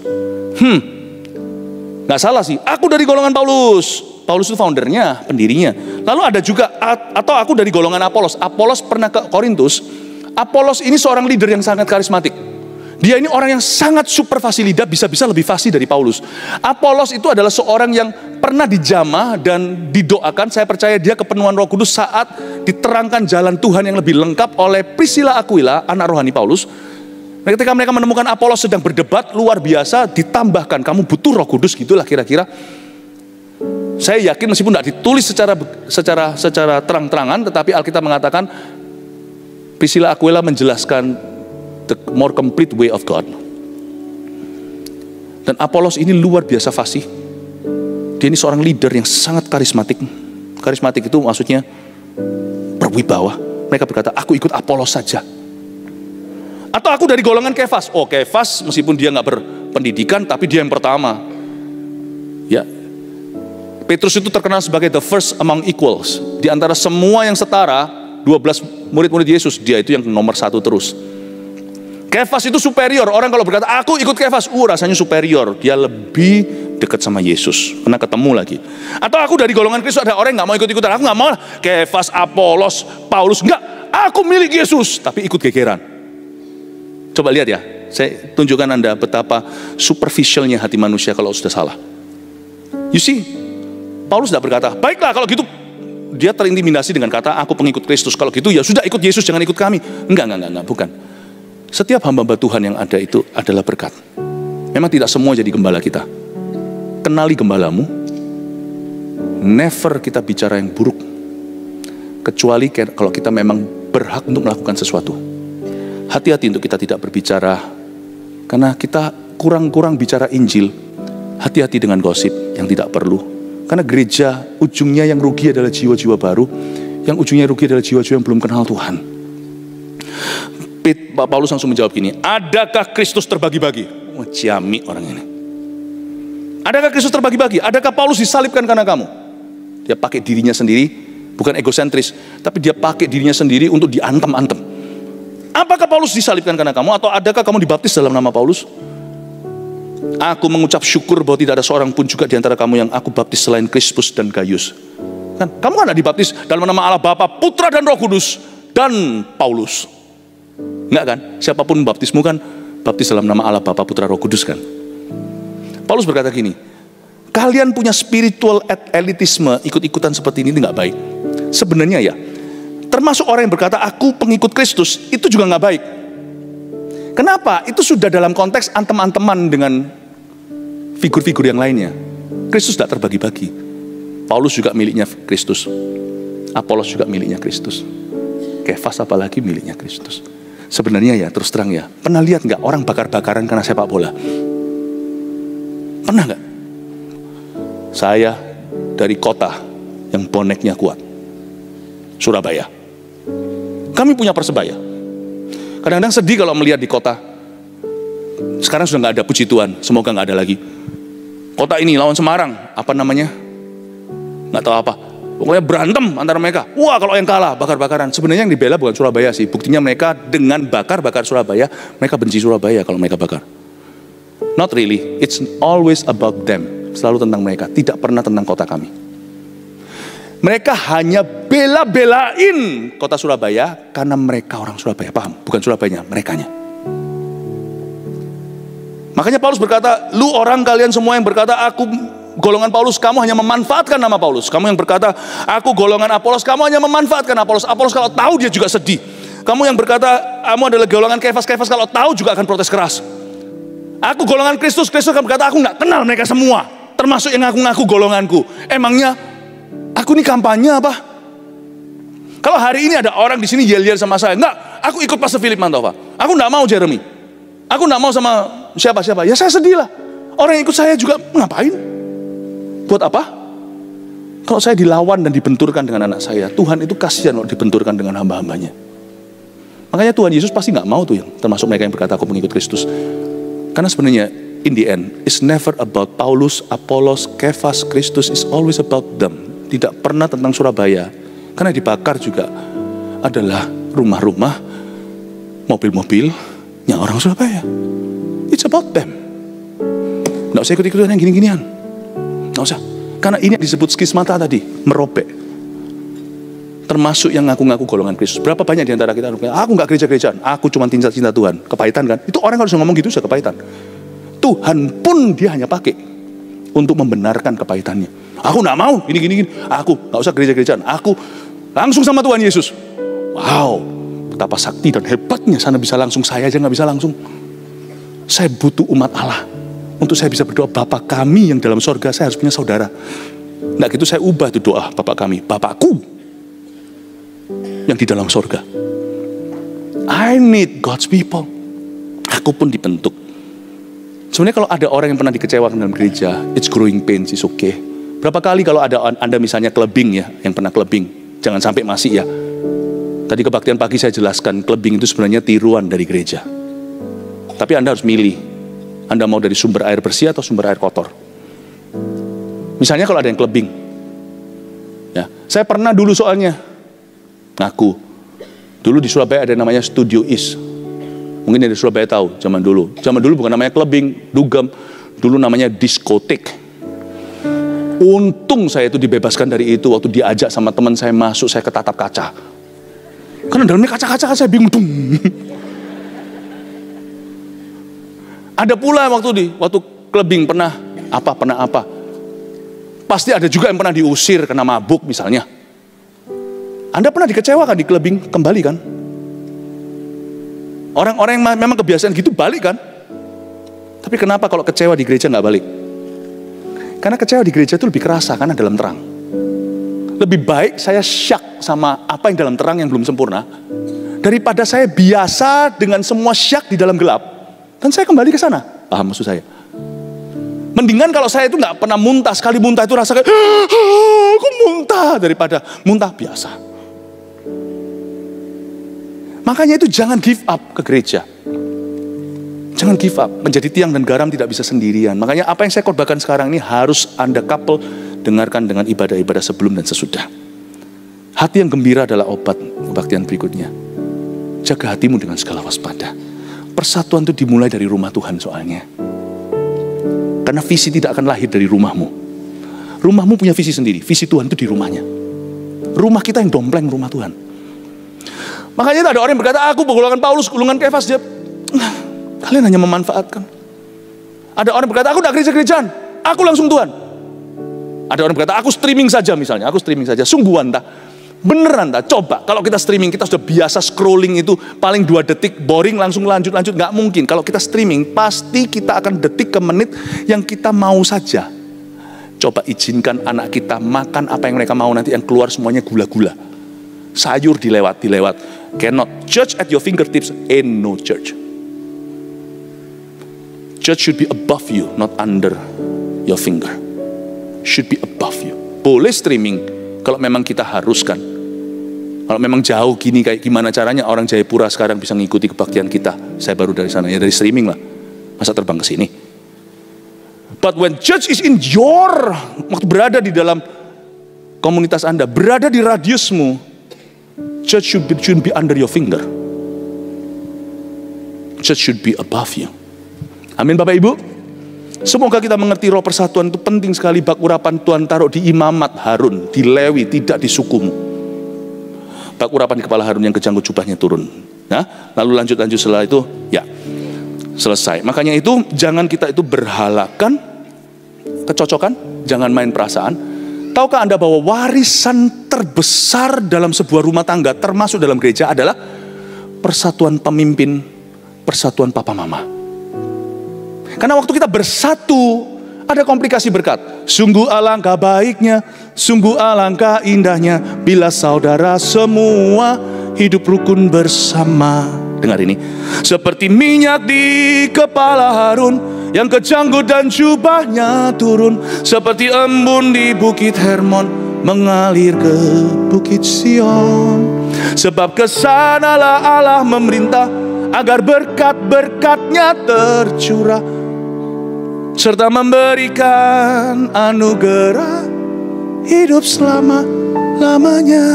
Nggak salah sih, aku dari golongan Paulus. Paulus itu foundernya, pendirinya. Lalu ada juga, atau aku dari golongan Apolos. Apolos pernah ke Korintus. Apolos ini seorang leader yang sangat karismatik. Dia ini orang yang sangat super fasilida, bisa-bisa lebih fasih dari Paulus. Apolos itu adalah seorang yang pernah dijamah dan didoakan. Saya percaya dia kepenuhan Roh Kudus saat diterangkan jalan Tuhan yang lebih lengkap oleh Priscilla Aquila, anak rohani Paulus. Ketika mereka menemukan Apolos sedang berdebat luar biasa, ditambahkan kamu butuh Roh Kudus, gitulah kira-kira. Saya yakin meskipun tidak ditulis secara terang-terangan, tetapi Alkitab mengatakan Priscilla Aquila menjelaskan the more complete way of God. Dan Apolos ini luar biasa fasih. Dia ini seorang leader yang sangat karismatik. Karismatik itu maksudnya berwibawa. Mereka berkata, aku ikut Apolos saja. Atau aku dari golongan Kefas. Oh, Kefas meskipun dia nggak berpendidikan, tapi dia yang pertama. Ya, Petrus itu terkenal sebagai the first among equals. Di antara semua yang setara, 12 murid-murid Yesus, dia itu yang nomor 1 terus. Kefas itu superior. Orang kalau berkata, aku ikut Kefas, rasanya superior. Dia lebih dekat sama Yesus, karena ketemu lagi. Atau aku dari golongan Kristus, ada orang yang nggak mau ikut-ikutan. Aku nggak mau Kefas, Apolos, Paulus, enggak. Aku milik Yesus, tapi ikut gegeran. Coba lihat ya, saya tunjukkan Anda betapa superficialnya hati manusia kalau sudah salah. You see, Paulus tidak berkata, baiklah kalau gitu. Dia terintimidasi dengan kata, aku pengikut Kristus. Kalau gitu ya sudah ikut Yesus, jangan ikut kami. Enggak, bukan. Setiap hamba Tuhan yang ada itu adalah berkat. Memang tidak semua jadi gembala kita. Kenali gembalamu. Never kita bicara yang buruk. Kecuali kalau kita memang berhak untuk melakukan sesuatu. Hati-hati untuk kita tidak berbicara. Karena kita kurang-kurang bicara Injil. Hati-hati dengan gosip yang tidak perlu. Karena gereja ujungnya yang rugi adalah jiwa-jiwa baru. Yang ujungnya rugi adalah jiwa-jiwa yang belum kenal Tuhan. Pak Paulus langsung menjawab gini, adakah Kristus terbagi-bagi? Ciamik orang ini. Adakah Kristus terbagi-bagi? Adakah Paulus disalibkan karena kamu? Dia pakai dirinya sendiri, bukan egosentris, tapi dia pakai dirinya sendiri untuk diantem-antem. Apakah Paulus disalibkan karena kamu? Atau adakah kamu dibaptis dalam nama Paulus? Aku mengucap syukur bahwa tidak ada seorang pun juga di antara kamu yang aku baptis selain Krispus dan Gaius. Kan, kamu kan dibaptis dalam nama Allah Bapa, Putra dan Roh Kudus dan Paulus. Enggak kan? Siapapun baptismu kan baptis dalam nama Allah Bapa, Putra, Roh Kudus kan. Paulus berkata gini, kalian punya spiritual elitisme, ikut-ikutan seperti ini enggak baik. Sebenarnya ya, termasuk orang yang berkata aku pengikut Kristus, itu juga enggak baik. Kenapa? Itu sudah dalam konteks antem-anteman dengan figur-figur yang lainnya. Kristus tidak terbagi-bagi. Paulus juga miliknya Kristus. Apolos juga miliknya Kristus. Kefas apalagi miliknya Kristus. Sebenarnya ya, terus terang ya, pernah lihat nggak orang bakar-bakaran karena sepak bola? Pernah nggak? Saya dari kota yang boneknya kuat, Surabaya. Kami punya Persebaya. Kadang-kadang sedih kalau melihat di kota. Sekarang sudah nggak ada, puji Tuhan, semoga nggak ada lagi. Kota ini lawan Semarang, apa namanya? Nggak tahu apa. Pokoknya berantem antara mereka. Wah, kalau yang kalah bakar-bakaran. Sebenarnya yang dibela bukan Surabaya sih. Buktinya mereka dengan bakar-bakar Surabaya, mereka benci Surabaya kalau mereka bakar. Not really. It's always about them. Selalu tentang mereka. Tidak pernah tentang kota kami. Mereka hanya bela-belain kota Surabaya karena mereka orang Surabaya. Paham? Bukan Surabayanya, merekanya. Makanya Paulus berkata, lu orang kalian semua yang berkata aku golongan Paulus, kamu hanya memanfaatkan nama Paulus. Kamu yang berkata, aku golongan Apolos, kamu hanya memanfaatkan Apolos. Apolos kalau tahu dia juga sedih. Kamu yang berkata, kamu adalah golongan Kefas. Kefas kalau tahu juga akan protes keras. Aku golongan Kristus. Kristus akan berkata, aku nggak kenal mereka semua. Termasuk yang ngaku-ngaku golonganku. Emangnya, aku ini kampanye apa? Kalau hari ini ada orang di sini yel-yel sama saya, enggak, aku ikut Pastor Philip Mantova. Aku nggak mau Jeremy. Aku nggak mau sama siapa-siapa. Ya saya sedih lah. Orang yang ikut saya juga ngapain? Buat apa? Kalau saya dilawan dan dibenturkan dengan anak saya, Tuhan itu kasihan kalau dibenturkan dengan hamba-hambanya. Makanya Tuhan Yesus pasti nggak mau tuh yang termasuk mereka yang berkata aku pengikut Kristus. Karena sebenarnya in the end, it's never about Paulus, Apolos, Kefas, Kristus. It's always about them. Tidak pernah tentang Surabaya. Karena dibakar juga adalah rumah-rumah, mobil-mobilnya orang Surabaya. It's about them. Nggak usah ikut-ikutan yang gini-ginian. Nggak usah. Karena ini disebut skismata tadi, merobek. Termasuk yang ngaku-ngaku golongan Kristus. Berapa banyak di antara kita, aku nggak gereja-gerejaan, aku cuma cinta-cinta Tuhan. Kepahitan kan? Itu orang kalau sudah ngomong gitu sudah kepahitan. Tuhan pun dia hanya pakai untuk membenarkan kepahitannya. Aku nggak mau, gini-gini. Aku nggak usah gereja-gerejaan. Aku langsung sama Tuhan Yesus. Wow, betapa sakti dan hebatnya sana bisa langsung, saya aja nggak bisa langsung. Saya butuh umat Allah. Untuk saya bisa berdoa, Bapa kami yang dalam sorga, saya harus punya saudara. Nggak gitu saya ubah itu doa, Bapa kami, Bapakku yang di dalam sorga.
I need God's people. Aku pun dibentuk. Sebenarnya kalau ada orang yang pernah dikecewakan dalam gereja, it's growing pains, it's okay. Berapa kali kalau ada Anda misalnya clubbing ya, yang pernah clubbing, jangan sampai masih ya. Tadi kebaktian pagi saya jelaskan, clubbing itu sebenarnya tiruan dari gereja. Tapi Anda harus milih, Anda mau dari sumber air bersih atau sumber air kotor. Misalnya kalau ada yang clubbing, ya, saya pernah dulu soalnya, ngaku, dulu di Surabaya ada yang namanya Studio Is. Mungkin yang di Surabaya tahu, zaman dulu bukan namanya clubbing, dugem, dulu namanya diskotek. Untung saya itu dibebaskan dari itu, waktu diajak sama teman saya masuk, saya ketatap kaca. Karena dalamnya kaca-kaca, saya bingung. Ada pula waktu clubbing pernah apa. Pasti ada juga yang pernah diusir karena mabuk misalnya. Anda pernah dikecewakan di clubbing kembali kan? Orang-orang yang memang kebiasaan gitu balik kan? Tapi kenapa kalau kecewa di gereja nggak balik? Karena kecewa di gereja itu lebih kerasa karena dalam terang. Lebih baik saya syak sama apa yang dalam terang yang belum sempurna, daripada saya biasa dengan semua syak di dalam gelap, dan saya kembali ke sana. Paham maksud saya? Mendingan kalau saya itu nggak pernah muntah, sekali muntah itu rasa kayak, aku muntah, daripada muntah biasa. Makanya itu jangan give up ke gereja. Jangan give up, menjadi tiang dan garam tidak bisa sendirian. Makanya apa yang saya khotbahkan sekarang ini harus Anda couple, dengarkan dengan ibadah-ibadah sebelum dan sesudah. Hati yang gembira adalah obat kebaktian berikutnya. Jaga hatimu dengan segala waspada. Persatuan itu dimulai dari rumah Tuhan soalnya. Karena visi tidak akan lahir dari rumahmu. Rumahmu punya visi sendiri, visi Tuhan itu di rumahnya. Rumah kita yang dompleng rumah Tuhan. Makanya ada orang yang berkata, aku golongan Paulus, golongan Kefas, dia kalian hanya memanfaatkan. Ada orang berkata, aku tidak gereja-gerejaan, aku langsung Tuhan. Ada orang berkata, aku streaming saja misalnya, aku streaming saja. Sungguhan tak? Beneran tak? Coba, kalau kita streaming, kita sudah biasa scrolling itu, paling 2 detik, boring, langsung lanjut, nggak mungkin. Kalau kita streaming, pasti kita akan detik ke menit yang kita mau saja. Coba izinkan anak kita makan apa yang mereka mau, nanti yang keluar semuanya gula-gula. Sayur dilewat. Cannot judge at your fingertips, ain't no church. Church should be above you, not under your finger. Should be above you. Boleh streaming kalau memang kita haruskan. Kalau memang jauh gini, kayak gimana caranya orang Jayapura sekarang bisa ngikuti kebaktian kita. Saya baru dari sana, ya dari streaming lah. Masa terbang ke sini. But when church is in your, waktu berada di dalam komunitas Anda, berada di radiusmu, church should be under your finger. Church should be above you. Amin Bapak Ibu. Semoga kita mengerti roh persatuan itu penting sekali. Bak urapan Tuhan taruh di imamat Harun, di Lewi, tidak di sukumu. Bak urapan di kepala Harun yang kejanggut jubahnya turun. Nah, lalu lanjut setelah itu, ya selesai. Makanya itu jangan kita itu berhalakan kecocokan, jangan main perasaan. Tahukah Anda bahwa warisan terbesar dalam sebuah rumah tangga, termasuk dalam gereja, adalah persatuan pemimpin, persatuan papa mama. Karena waktu kita bersatu, ada komplikasi berkat. Sungguh alangkah baiknya, sungguh alangkah indahnya, bila saudara semua hidup rukun bersama. Dengar ini. Seperti minyak di kepala Harun, yang kejanggut dan jubahnya turun. Seperti embun di bukit Hermon, mengalir ke bukit Sion. Sebab kesanalah Allah memerintah, agar berkat-berkatnya tercurah, serta memberikan anugerah hidup selama-lamanya.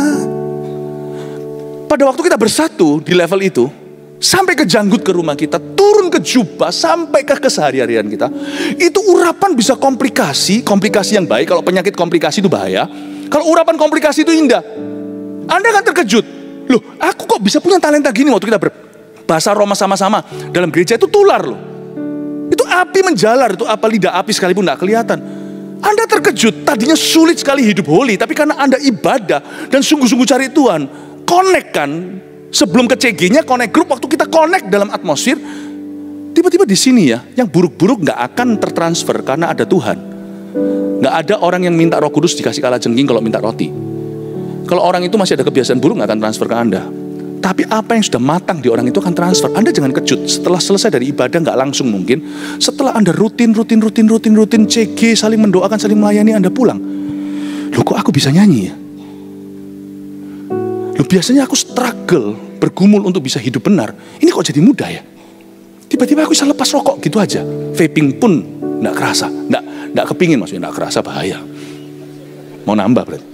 Pada waktu kita bersatu di level itu, sampai ke janggut ke rumah kita, turun ke jubah, sampai ke keseharian kita, itu urapan bisa komplikasi yang baik. Kalau penyakit komplikasi itu bahaya. Kalau urapan komplikasi itu indah. Anda kan terkejut, loh aku kok bisa punya talenta gini waktu kita berbahasa Roma sama-sama. Dalam gereja itu tular loh. Itu api menjalar, itu apa lidah api sekalipun tidak kelihatan. Anda terkejut, tadinya sulit sekali hidup holy, tapi karena Anda ibadah dan sungguh-sungguh cari Tuhan, connect kan. Sebelum ke CG-nya connect group, waktu kita connect dalam atmosfer, tiba-tiba di sini ya, yang buruk-buruk nggak akan tertransfer karena ada Tuhan. Nggak ada orang yang minta Roh Kudus dikasih kalajengking kalau minta roti. Kalau orang itu masih ada kebiasaan buruk, nggak akan transfer ke Anda. Tapi apa yang sudah matang di orang itu akan transfer. Anda jangan kejut, setelah selesai dari ibadah nggak langsung mungkin. Setelah Anda rutin CG, saling mendoakan, saling melayani, Anda pulang. Loh kok aku bisa nyanyi ya? Loh biasanya aku struggle, bergumul untuk bisa hidup benar. Ini kok jadi mudah ya? Tiba-tiba aku bisa lepas rokok gitu aja. Vaping pun nggak kerasa, nggak kepingin, maksudnya nggak kerasa, bahaya. Mau nambah berarti.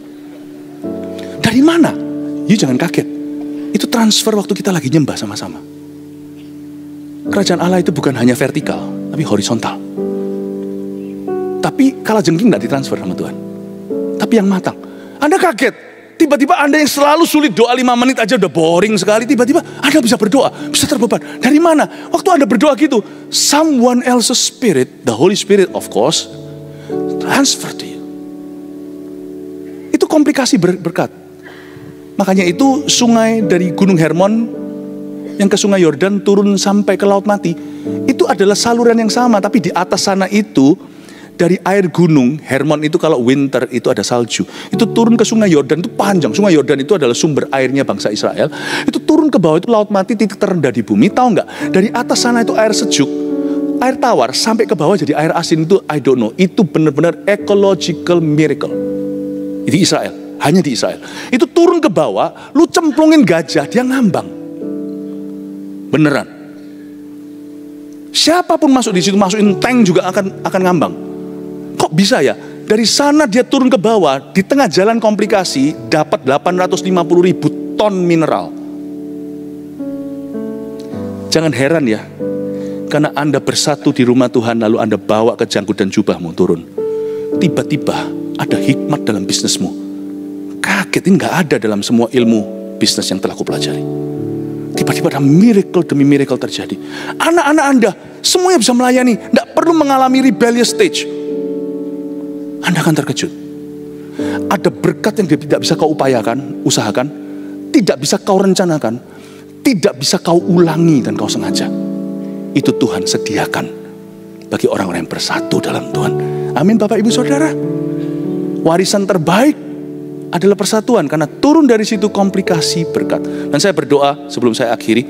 Dari mana? You jangan kaget. Itu transfer waktu kita lagi nyembah sama-sama. Kerajaan Allah itu bukan hanya vertikal, tapi horizontal. Tapi kalajengking nggak ditransfer sama Tuhan. Tapi yang matang. Anda kaget. Tiba-tiba Anda yang selalu sulit doa 5 menit aja udah boring sekali. Tiba-tiba Anda bisa berdoa, bisa terbeban. Dari mana? Waktu Anda berdoa gitu, someone else's spirit, the Holy Spirit of course, transfer to you. Itu komplikasi berkat. Makanya itu sungai dari Gunung Hermon yang ke Sungai Yordan turun sampai ke Laut Mati. Itu adalah saluran yang sama, tapi di atas sana itu dari air gunung Hermon itu kalau winter itu ada salju. Itu turun ke Sungai Yordan, itu panjang. Sungai Yordan itu adalah sumber airnya bangsa Israel. Itu turun ke bawah, itu Laut Mati, titik terendah di bumi. Tahu nggak? Dari atas sana itu air sejuk, air tawar sampai ke bawah jadi air asin itu I don't know. Itu benar-benar ecological miracle. Di Israel, hanya di Israel. Itu turun ke bawah, lu cemplungin gajah, dia ngambang. Beneran. Siapapun masuk di situ, masukin tank juga akan ngambang. Kok bisa ya? Dari sana dia turun ke bawah, di tengah jalan komplikasi, dapat 850.000 ton mineral. Jangan heran ya, karena Anda bersatu di rumah Tuhan, lalu Anda bawa ke janggut dan jubahmu turun. Tiba-tiba ada hikmat dalam bisnismu. Kaget, ini gak ada dalam semua ilmu bisnis yang telah kupelajari. Tiba-tiba ada miracle demi miracle terjadi. Anak-anak Anda semuanya bisa melayani, gak perlu mengalami rebellious stage. Anda akan terkejut. Ada berkat yang tidak bisa kau upayakan, usahakan, tidak bisa kau rencanakan, tidak bisa kau ulangi dan kau sengaja. Itu Tuhan sediakan bagi orang-orang yang bersatu dalam Tuhan. Amin Bapak Ibu Saudara. Warisan terbaik adalah persatuan, karena turun dari situ komplikasi berkat. Dan saya berdoa sebelum saya akhiri,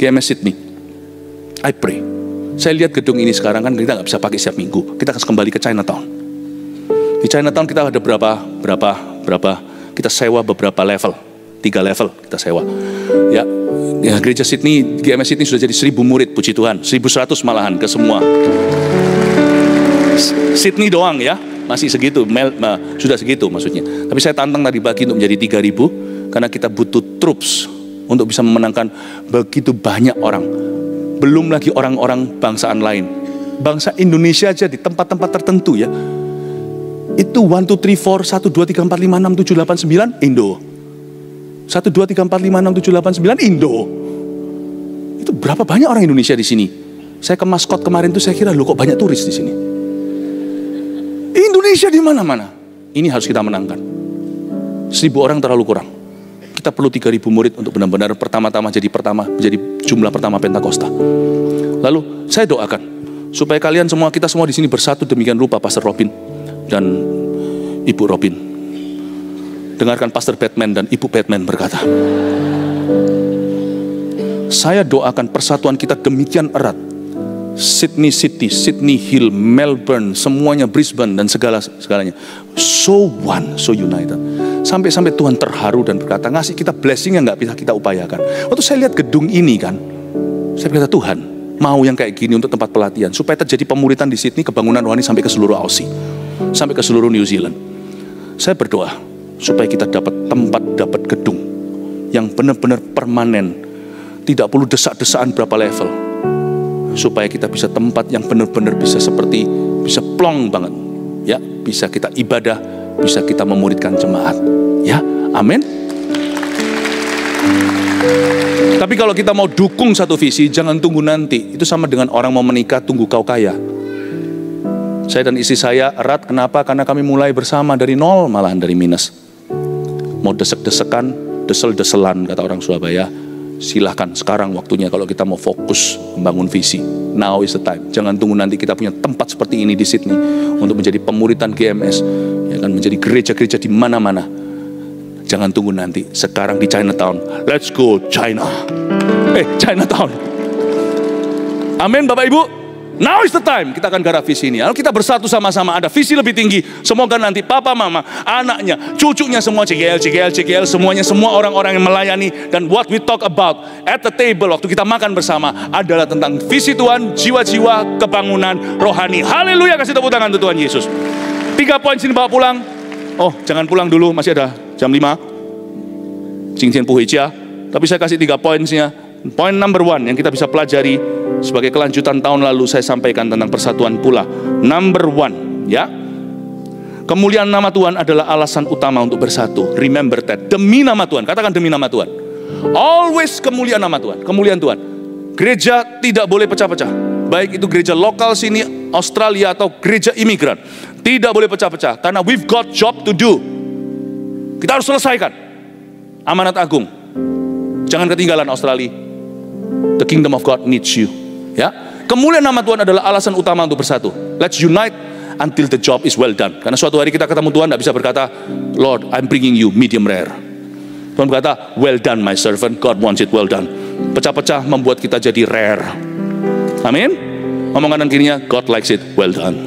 GMS Sydney, I pray. Saya lihat gedung ini sekarang kan kita nggak bisa pakai setiap minggu. Kita harus kembali ke Chinatown. Di Chinatown kita ada berapa kita sewa beberapa level, 3 level kita sewa. Ya, gereja Sydney, GMS Sydney sudah jadi 1.000 murid, puji Tuhan, 1.100 malahan ke semua. Sydney doang ya, masih segitu, sudah segitu maksudnya. Tapi saya tantang tadi pagi untuk menjadi 3.000, karena kita butuh troops untuk bisa memenangkan begitu banyak orang. Belum lagi orang-orang bangsaan lain. Bangsa Indonesia aja di tempat-tempat tertentu ya. Itu 1, 2, 3, 4, 1, 2, 3, 4, 5, 6, 7, 8, 9, Indo. 1, 2, 3, 4, 5, 6, 7, 8, 9, Indo. Itu berapa banyak orang Indonesia di sini? Saya ke Maskot kemarin tuh saya kira, loh kok banyak turis di sini. Indonesia di mana-mana. Ini harus kita menangkan. 1.000 orang terlalu kurang. Kita perlu 3.000 murid untuk benar-benar pertama-tama menjadi jumlah pertama Pentakosta. Lalu saya doakan supaya kalian semua, kita semua di sini bersatu demikian rupa, Pastor Robin dan Ibu Robin. Dengarkan Pastor Batman dan Ibu Batman berkata, saya doakan persatuan kita demikian erat. Sydney City, Sydney Hill, Melbourne, semuanya, Brisbane dan segalanya. So one, so united. Sampai Tuhan terharu dan berkata, ngasih kita blessing yang gak bisa kita upayakan. Waktu saya lihat gedung ini kan, saya berkata, Tuhan mau yang kayak gini untuk tempat pelatihan, supaya terjadi pemuritan di Sydney, kebangunan rohani sampai ke seluruh Aussie, sampai ke seluruh New Zealand. Saya berdoa supaya kita dapat tempat, dapat gedung yang benar-benar permanen, tidak perlu desak-desakan berapa level, supaya kita bisa tempat yang benar-benar bisa seperti, bisa plong banget ya, bisa kita ibadah, bisa kita memuridkan jemaat ya, amin. Tapi kalau kita mau dukung satu visi, jangan tunggu nanti. Itu sama dengan orang mau menikah, tunggu kau kaya. Saya dan istri saya erat, kenapa? Karena kami mulai bersama dari nol, malahan dari minus. Mau desek-desekan, desel-deselan kata orang Surabaya, silahkan sekarang waktunya kalau kita mau fokus membangun visi. Now is the time. Jangan tunggu nanti kita punya tempat seperti ini di Sydney untuk menjadi pemuritan GMS, ya kan, menjadi gereja-gereja di mana-mana. Jangan tunggu nanti. Sekarang di Chinatown. Let's go China. Chinatown. Amin Bapak Ibu. Now is the time. Kita akan garap visi ini. Kalau kita bersatu sama-sama, ada visi lebih tinggi. Semoga nanti papa, mama, anaknya, cucunya semua CGL, semuanya, semua orang-orang yang melayani. Dan what we talk about at the table, waktu kita makan bersama, adalah tentang visi Tuhan, jiwa-jiwa, kebangunan, rohani. Haleluya, kasih tepuk tangan untuk Tuhan Yesus. 3 poin sini bawa pulang. Oh, jangan pulang dulu, masih ada jam 5. Jingjian puhijia. Tapi saya kasih 3 poinnya. Poin number 1 yang kita bisa pelajari sebagai kelanjutan tahun lalu saya sampaikan tentang persatuan pula. Number 1, ya. Kemuliaan nama Tuhan adalah alasan utama untuk bersatu. Remember that. Demi nama Tuhan. Katakan demi nama Tuhan. Always kemuliaan nama Tuhan. Kemuliaan Tuhan. Gereja tidak boleh pecah-pecah. Baik itu gereja lokal sini, Australia, atau gereja imigran. Tidak boleh pecah-pecah. Karena we've got job to do. Kita harus selesaikan amanat agung. Jangan ketinggalan Australia. The kingdom of God needs you. Ya, kemuliaan nama Tuhan adalah alasan utama untuk bersatu. Let's unite until the job is well done. Karena suatu hari kita ketemu Tuhan, tidak bisa berkata, Lord, I'm bringing you medium rare. Tuhan berkata, well done my servant. God wants it well done. Pecah-pecah membuat kita jadi rare. Amin. Ngomong kanan kirinya, God likes it well done.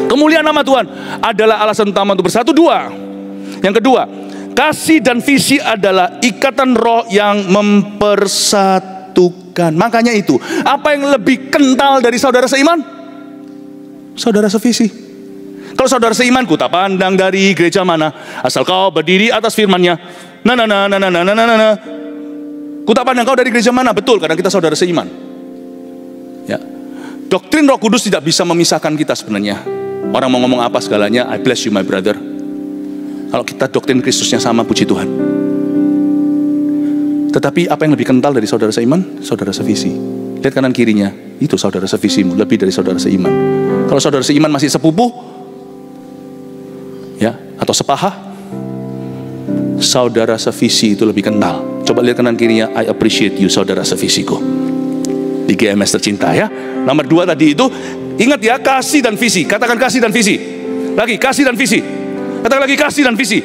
Kemuliaan nama Tuhan adalah alasan utama untuk bersatu. 2. Yang kedua, kasih dan visi adalah ikatan roh yang mempersatukan. Makanya itu, apa yang lebih kental dari saudara seiman? Saudara sevisi. Kalau saudara seiman, ku tak pandang dari gereja mana, asal kau berdiri atas firman-Nya. Ku tak pandang kau dari gereja mana. Betul, karena kita saudara seiman. Ya. Doktrin Roh Kudus tidak bisa memisahkan kita sebenarnya. Orang mau ngomong apa segalanya, I bless you my brother. Kalau kita doktrin Kristusnya sama, puji Tuhan. Tetapi apa yang lebih kental dari saudara seiman? Saudara sevisi. Lihat kanan kirinya, itu saudara sevisimu, lebih dari saudara seiman. Kalau saudara seiman masih sepupu, ya, atau sepaha, saudara sevisi itu lebih kental. Coba lihat kanan kirinya, I appreciate you saudara sevisiku. Di GMS tercinta ya. Nomor 2 tadi itu, ingat ya, kasih dan visi. Katakan kasih dan visi. Lagi, kasih dan visi. Katakan lagi, kasih dan visi.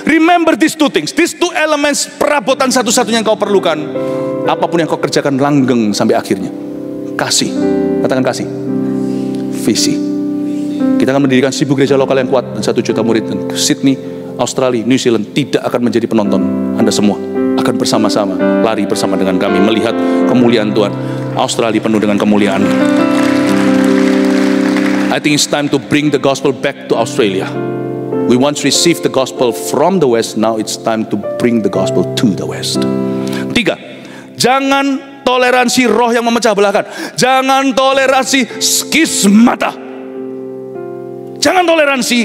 Remember these 2 things. These 2 elements, perabotan satu-satunya yang kau perlukan. Apapun yang kau kerjakan langgeng sampai akhirnya. Kasih. Katakan kasih. Visi. Kita akan mendirikan 1000 gereja lokal yang kuat dan 1 juta murid. Dan Sydney, Australia, New Zealand tidak akan menjadi penonton. Anda semua akan bersama-sama lari bersama dengan kami melihat kemuliaan Tuhan. Australia penuh dengan kemuliaan. I think it's time to bring the gospel back to Australia. We once received the gospel from the West, now it's time to bring the gospel to the West. 3. Jangan toleransi roh yang memecah belahkan. Jangan toleransi skismata. Jangan toleransi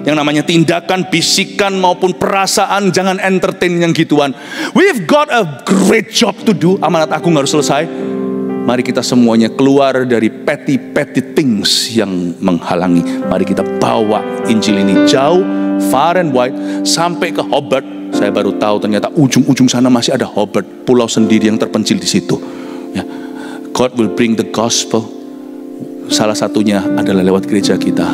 yang namanya tindakan, bisikan maupun perasaan. Jangan entertain yang gituan. We've got a great job to do. Amanat agung harus selesai. Mari kita semuanya keluar dari petty things yang menghalangi. Mari kita bawa Injil ini jauh, far and wide, sampai ke Hobart. Saya baru tahu ternyata ujung-ujung sana masih ada Hobart, pulau sendiri yang terpencil di situ. Ya. God will bring the gospel. Salah satunya adalah lewat gereja kita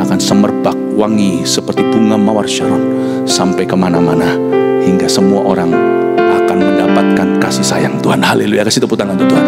akan semerbak wangi seperti bunga mawar Sharon sampai kemana-mana hingga semua orang akan mendapatkan kasih sayang Tuhan. Haleluya, kasih tepuk tangan untuk Tuhan.